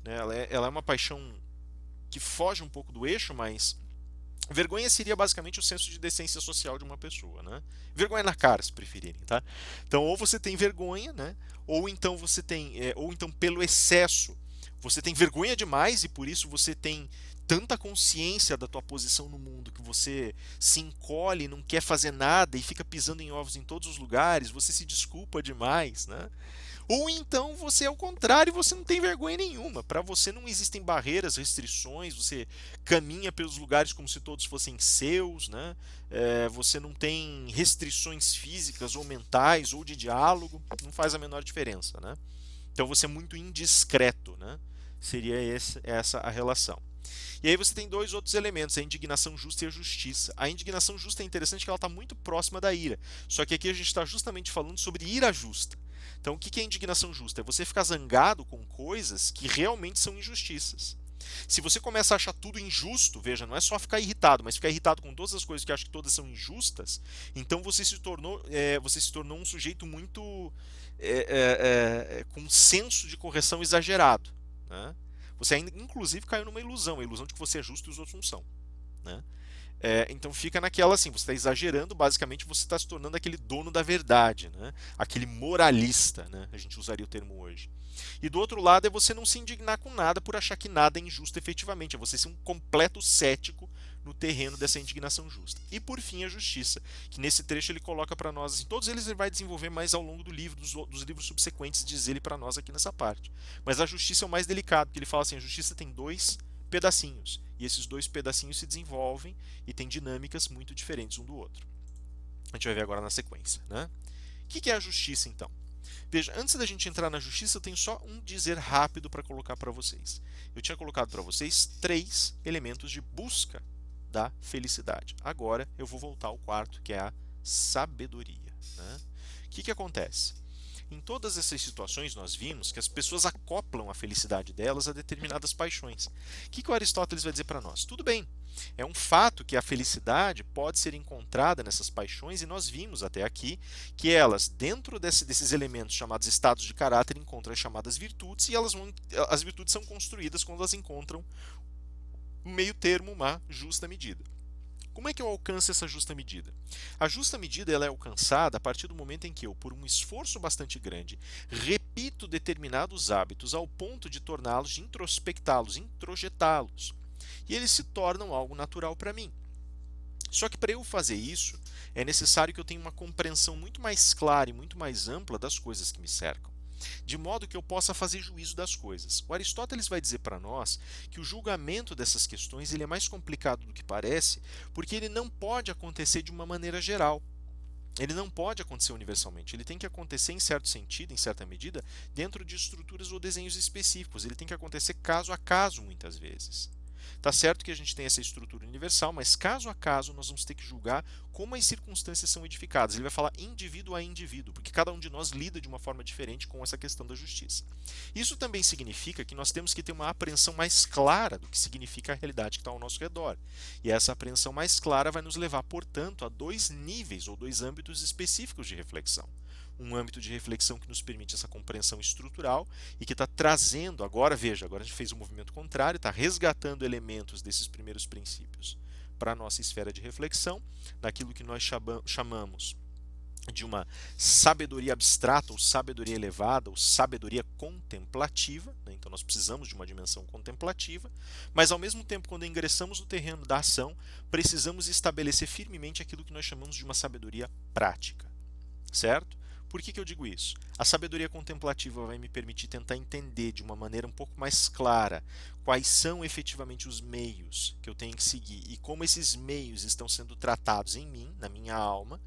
Né? Ela é uma paixão que foge um pouco do eixo, mas vergonha seria basicamente o senso de decência social de uma pessoa, né? Vergonha na cara, se preferirem, tá? Então, ou você tem vergonha, né? Ou então você tem, ou então pelo excesso, você tem vergonha demais e por isso você tem tanta consciência da tua posição no mundo que você se encolhe, não quer fazer nada e fica pisando em ovos em todos os lugares, você se desculpa demais, né? Ou então você é o contrário, você não tem vergonha nenhuma. Para você não existem barreiras, restrições, você caminha pelos lugares como se todos fossem seus, né? Você não tem restrições físicas ou mentais ou de diálogo, não faz a menor diferença, né? Então você é muito indiscreto, né? Seria essa a relação. E aí você tem dois outros elementos, a indignação justa e a justiça. A indignação justa é interessante que ela está muito próxima da ira. Só que aqui a gente está justamente falando sobre ira justa. Então o que é indignação justa? É você ficar zangado com coisas que realmente são injustiças. Se você começa a achar tudo injusto, veja, não é só ficar irritado, mas ficar irritado com todas as coisas que acha que todas são injustas, então você se tornou um sujeito muito com um senso de correção exagerado. Né? Você ainda, inclusive, caiu numa ilusão, a ilusão de que você é justo e os outros não são. Né? Então fica naquela assim, você está exagerando, basicamente você está se tornando aquele dono da verdade, né? Aquele moralista, né? A gente usaria o termo hoje. E do outro lado é você não se indignar com nada por achar que nada é injusto efetivamente, é você ser um completo cético no terreno dessa indignação justa. E por fim a justiça, que nesse trecho ele coloca para nós, assim, todos eles ele vai desenvolver mais ao longo do livro, dos livros subsequentes, diz ele para nós aqui nessa parte. Mas a justiça é o mais delicado, porque ele fala assim, a justiça tem dois pedacinhos, e esses dois pedacinhos se desenvolvem e têm dinâmicas muito diferentes um do outro. A gente vai ver agora na sequência. Né? O que é a justiça, então? Veja, antes da gente entrar na justiça, eu tenho só um dizer rápido para colocar para vocês. Eu tinha colocado para vocês 3 elementos de busca da felicidade. Agora eu vou voltar ao quarto, que é a sabedoria, né? O que acontece? Em todas essas situações, nós vimos que as pessoas acoplam a felicidade delas a determinadas paixões. O que o Aristóteles vai dizer para nós? Tudo bem, é um fato que a felicidade pode ser encontrada nessas paixões, e nós vimos até aqui que elas, dentro desses elementos chamados estados de caráter, encontram as chamadas virtudes, e as virtudes são construídas quando elas encontram um meio termo, uma justa medida. Como é que eu alcanço essa justa medida? A justa medida ela é alcançada a partir do momento em que eu, por um esforço bastante grande, repito determinados hábitos ao ponto de torná-los, de introspectá-los, introjetá-los. E eles se tornam algo natural para mim. Só que para eu fazer isso, é necessário que eu tenha uma compreensão muito mais clara e muito mais ampla das coisas que me cercam, de modo que eu possa fazer juízo das coisas. O Aristóteles vai dizer para nós que o julgamento dessas questões ele é mais complicado do que parece, porque ele não pode acontecer de uma maneira geral. Ele não pode acontecer universalmente, ele tem que acontecer em certo sentido, em certa medida, dentro de estruturas ou desenhos específicos. Ele tem que acontecer caso a caso, muitas vezes. Tá certo que a gente tem essa estrutura universal, mas caso a caso nós vamos ter que julgar como as circunstâncias são edificadas. Ele vai falar indivíduo a indivíduo, porque cada um de nós lida de uma forma diferente com essa questão da justiça. Isso também significa que nós temos que ter uma apreensão mais clara do que significa a realidade que está ao nosso redor. E essa apreensão mais clara vai nos levar, portanto, a 2 níveis ou 2 âmbitos específicos de reflexão. Um âmbito de reflexão que nos permite essa compreensão estrutural e que está trazendo, agora veja, agora a gente fez um movimento contrário, está resgatando elementos desses primeiros princípios para a nossa esfera de reflexão, naquilo que nós chamamos de uma sabedoria abstrata, ou sabedoria elevada, ou sabedoria contemplativa, né? Então nós precisamos de uma dimensão contemplativa, mas ao mesmo tempo, quando ingressamos no terreno da ação, precisamos estabelecer firmemente aquilo que nós chamamos de uma sabedoria prática, certo? Por que eu digo isso? A sabedoria contemplativa vai me permitir tentar entender de uma maneira um pouco mais clara quais são efetivamente os meios que eu tenho que seguir e como esses meios estão sendo tratados em mim, na minha alma,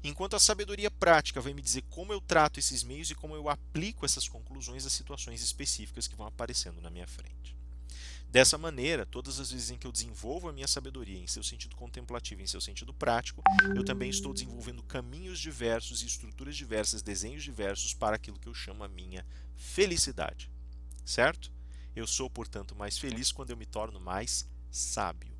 enquanto a sabedoria prática vai me dizer como eu trato esses meios e como eu aplico essas conclusões às situações específicas que vão aparecendo na minha frente. Dessa maneira, todas as vezes em que eu desenvolvo a minha sabedoria em seu sentido contemplativo e em seu sentido prático, eu também estou desenvolvendo caminhos diversos e estruturas diversas, desenhos diversos para aquilo que eu chamo a minha felicidade. Certo? Eu sou, portanto, mais feliz quando eu me torno mais sábio.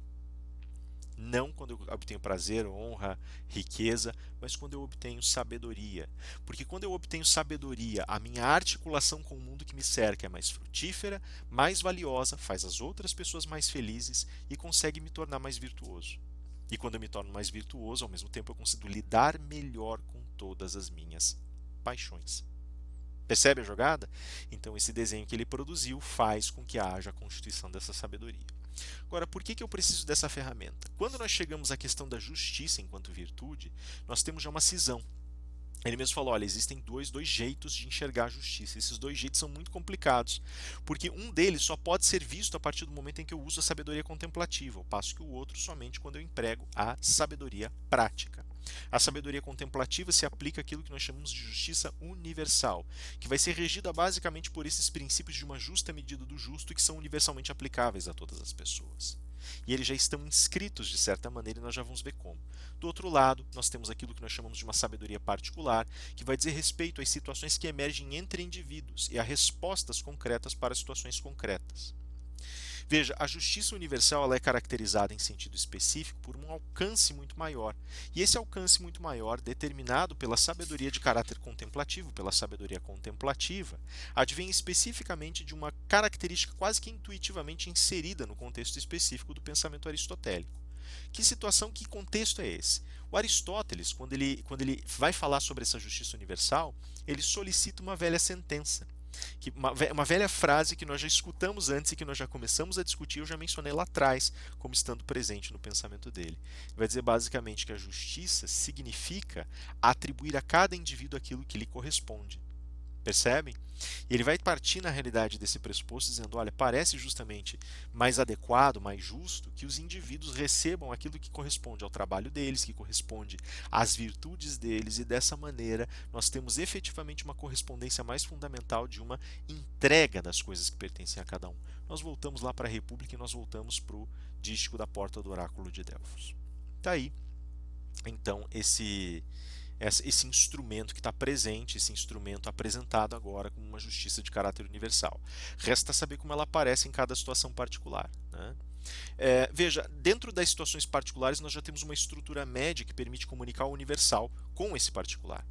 Não quando eu obtenho prazer, honra, riqueza, mas quando eu obtenho sabedoria. Porque quando eu obtenho sabedoria, a minha articulação com o mundo que me cerca é mais frutífera, mais valiosa, faz as outras pessoas mais felizes e consegue me tornar mais virtuoso. E quando eu me torno mais virtuoso, ao mesmo tempo eu consigo lidar melhor com todas as minhas paixões. Percebe a jogada? Então esse desenho que ele produziu faz com que haja a constituição dessa sabedoria. Agora, por que eu preciso dessa ferramenta? Quando nós chegamos à questão da justiça enquanto virtude, nós temos já uma cisão. Ele mesmo falou, olha, existem dois jeitos de enxergar a justiça. Esses 2 jeitos são muito complicados, porque um deles só pode ser visto a partir do momento em que eu uso a sabedoria contemplativa, ao passo que o outro somente quando eu emprego a sabedoria prática. A sabedoria contemplativa se aplica àquilo que nós chamamos de justiça universal, que vai ser regida basicamente por esses princípios de uma justa medida do justo que são universalmente aplicáveis a todas as pessoas. E eles já estão inscritos de certa maneira e nós já vamos ver como. Do outro lado, nós temos aquilo que nós chamamos de uma sabedoria particular, que vai dizer respeito às situações que emergem entre indivíduos e a respostas concretas para situações concretas. Veja, a justiça universal ela é caracterizada em sentido específico por um alcance muito maior. E esse alcance muito maior, determinado pela sabedoria de caráter contemplativo, pela sabedoria contemplativa, advém especificamente de uma característica quase que intuitivamente inserida no contexto específico do pensamento aristotélico. Que situação, que contexto é esse? O Aristóteles, quando ele vai falar sobre essa justiça universal, ele solicita uma velha sentença. Uma velha frase que nós já escutamos antes e que nós já começamos a discutir, eu já mencionei lá atrás, como estando presente no pensamento dele. Vai dizer basicamente que a justiça significa atribuir a cada indivíduo aquilo que lhe corresponde. Percebem? E ele vai partir na realidade desse pressuposto dizendo, olha, parece justamente mais adequado, mais justo que os indivíduos recebam aquilo que corresponde ao trabalho deles, que corresponde às virtudes deles, e dessa maneira nós temos efetivamente uma correspondência mais fundamental de uma entrega das coisas que pertencem a cada um. Nós voltamos lá para a República e nós voltamos para o dístico da porta do oráculo de Delfos. Está aí, então, esse instrumento que está presente, esse instrumento apresentado agora como uma justiça de caráter universal. Resta saber como ela aparece em cada situação particular, né? Veja, dentro das situações particulares nós já temos uma estrutura média que permite comunicar o universal com esse particular.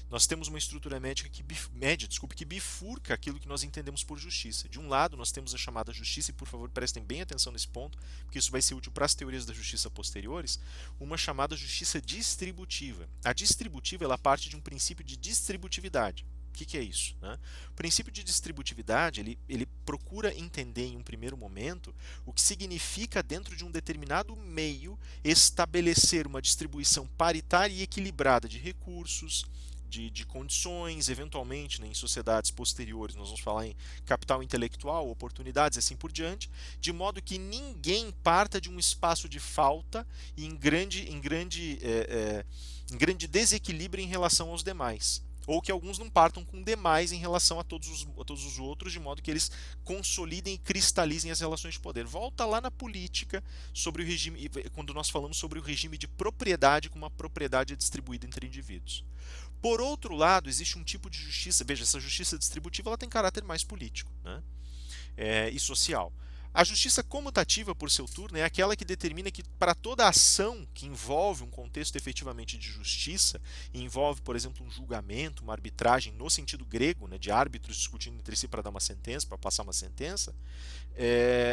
Nós temos uma estrutura média que bifurca aquilo que nós entendemos por justiça. De um lado, nós temos a chamada justiça, e por favor prestem bem atenção nesse ponto, porque isso vai ser útil para as teorias da justiça posteriores, uma chamada justiça distributiva. A distributiva ela parte de um princípio de distributividade. O que é isso, né? O princípio de distributividade ele procura entender em um primeiro momento o que significa dentro de um determinado meio estabelecer uma distribuição paritária e equilibrada de recursos, de condições, eventualmente, né, em sociedades posteriores, nós vamos falar em capital intelectual, oportunidades e assim por diante, de modo que ninguém parta de um espaço de falta e em grande desequilíbrio em relação aos demais. Ou que alguns não partam com demais em relação a todos os outros, de modo que eles consolidem e cristalizem as relações de poder. Volta lá na política, sobre o regime, quando nós falamos sobre o regime de propriedade, como a propriedade é distribuída entre indivíduos. Por outro lado, existe um tipo de justiça, veja, essa justiça distributiva ela tem caráter mais político, né? E social. A justiça comutativa, por seu turno, é aquela que determina que para toda ação que envolve um contexto efetivamente de justiça, e envolve, por exemplo, um julgamento, uma arbitragem no sentido grego, né, de árbitros discutindo entre si para dar uma sentença, para passar uma sentença,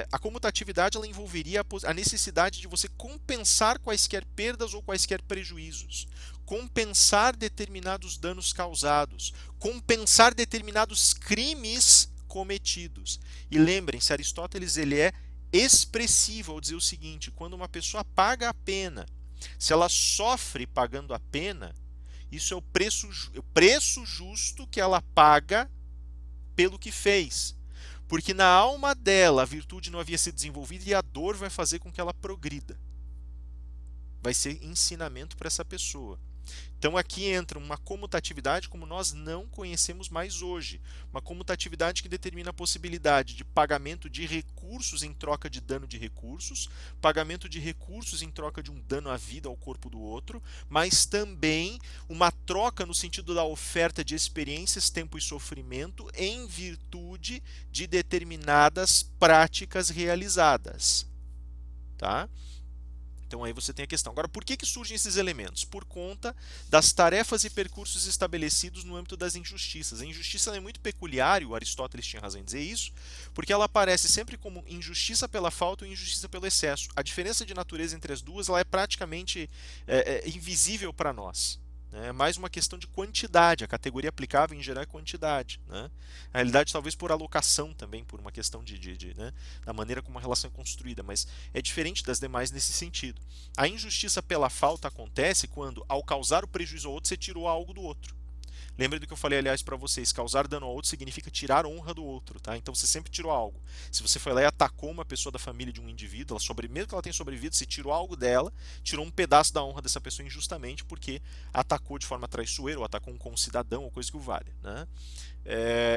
a comutatividade ela envolveria a necessidade de você compensar quaisquer perdas ou quaisquer prejuízos, compensar determinados danos causados, compensar determinados crimes cometidos. E lembrem-se, Aristóteles ele é expressivo ao dizer o seguinte: quando uma pessoa paga a pena, se ela sofre pagando a pena, isso é o preço justo que ela paga pelo que fez. Porque na alma dela a virtude não havia sido desenvolvida e a dor vai fazer com que ela progrida. Vai ser ensinamento para essa pessoa. Então aqui entra uma comutatividade como nós não conhecemos mais hoje. Uma comutatividade que determina a possibilidade de pagamento de recursos em troca de dano de recursos, pagamento de recursos em troca de um dano à vida ao corpo do outro, mas também uma troca no sentido da oferta de experiências, tempo e sofrimento em virtude de determinadas práticas realizadas. Tá? Então aí você tem a questão. Agora, por que surgem esses elementos? Por conta das tarefas e percursos estabelecidos no âmbito das injustiças. A injustiça é muito peculiar, e o Aristóteles tinha razão em dizer isso, porque ela aparece sempre como injustiça pela falta ou injustiça pelo excesso. A diferença de natureza entre as duas ela é praticamente invisível para nós. É mais uma questão de quantidade, a categoria aplicável em geral é quantidade. Né? Na realidade, talvez por alocação também, por uma questão né, da maneira como a relação é construída, mas é diferente das demais nesse sentido. A injustiça pela falta acontece quando, ao causar o prejuízo ao outro, você tirou algo do outro. Lembre do que eu falei, aliás, para vocês, causar dano ao outro significa tirar honra do outro, tá? Então você sempre tirou algo. Se você foi lá e atacou uma pessoa da família de um indivíduo, mesmo que ela tenha sobrevivido, você tirou algo dela, tirou um pedaço da honra dessa pessoa injustamente porque atacou de forma traiçoeira ou atacou um concidadão ou coisa que o valha, né?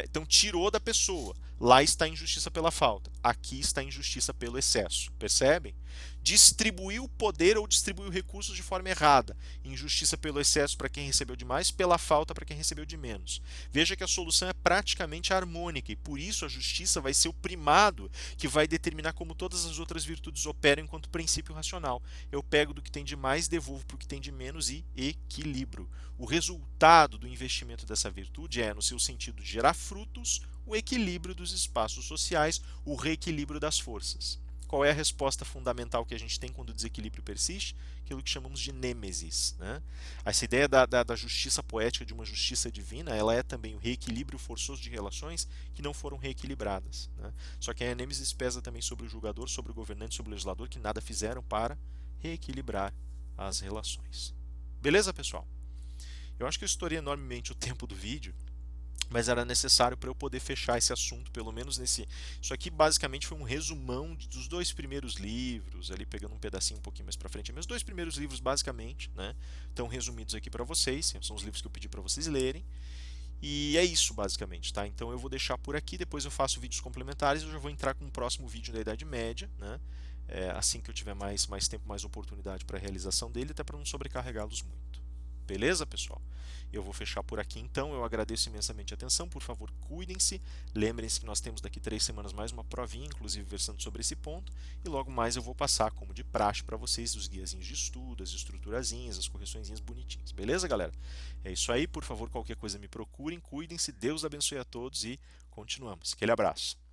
Então tirou da pessoa. Lá está a injustiça pela falta. Aqui está a injustiça pelo excesso. Percebem? Distribuiu o poder ou distribuiu recursos de forma errada. Injustiça pelo excesso para quem recebeu de mais, pela falta para quem recebeu de menos. Veja que a solução é praticamente harmônica e por isso a justiça vai ser o primado que vai determinar como todas as outras virtudes operam enquanto princípio racional. Eu pego do que tem de mais, devolvo para o que tem de menos e equilibro. O resultado do investimento dessa virtude é, no seu sentido de gerar frutos, o equilíbrio dos espaços sociais, o reequilíbrio das forças. Qual é a resposta fundamental que a gente tem quando o desequilíbrio persiste? Aquilo que chamamos de nêmesis. Né? Essa ideia da justiça poética, de uma justiça divina, ela é também o reequilíbrio forçoso de relações que não foram reequilibradas. Né? Só que a nêmesis pesa também sobre o julgador, sobre o governante, sobre o legislador, que nada fizeram para reequilibrar as relações. Beleza, pessoal? Eu acho que eu estourei enormemente o tempo do vídeo, mas era necessário para eu poder fechar esse assunto, pelo menos nesse. Isso aqui basicamente foi um resumão dos dois primeiros livros, ali pegando um pedacinho um pouquinho mais para frente. Meus dois primeiros livros, basicamente, né, estão resumidos aqui para vocês, são os livros que eu pedi para vocês lerem. E é isso, basicamente, tá? Então eu vou deixar por aqui, depois eu faço vídeos complementares, eu já vou entrar com um próximo vídeo da Idade Média, né? Assim que eu tiver mais tempo, mais oportunidade para a realização dele, até para não sobrecarregá-los muito. Beleza, pessoal? Eu vou fechar por aqui então. Eu agradeço imensamente a atenção. Por favor, cuidem-se. Lembrem-se que nós temos daqui 3 semanas mais uma provinha, inclusive versando sobre esse ponto. E logo mais eu vou passar, como de praxe, para vocês os guiazinhos de estudo, as estruturazinhas, as correçõezinhas bonitinhas. Beleza, galera? É isso aí. Por favor, qualquer coisa me procurem. Cuidem-se. Deus abençoe a todos e continuamos. Aquele abraço.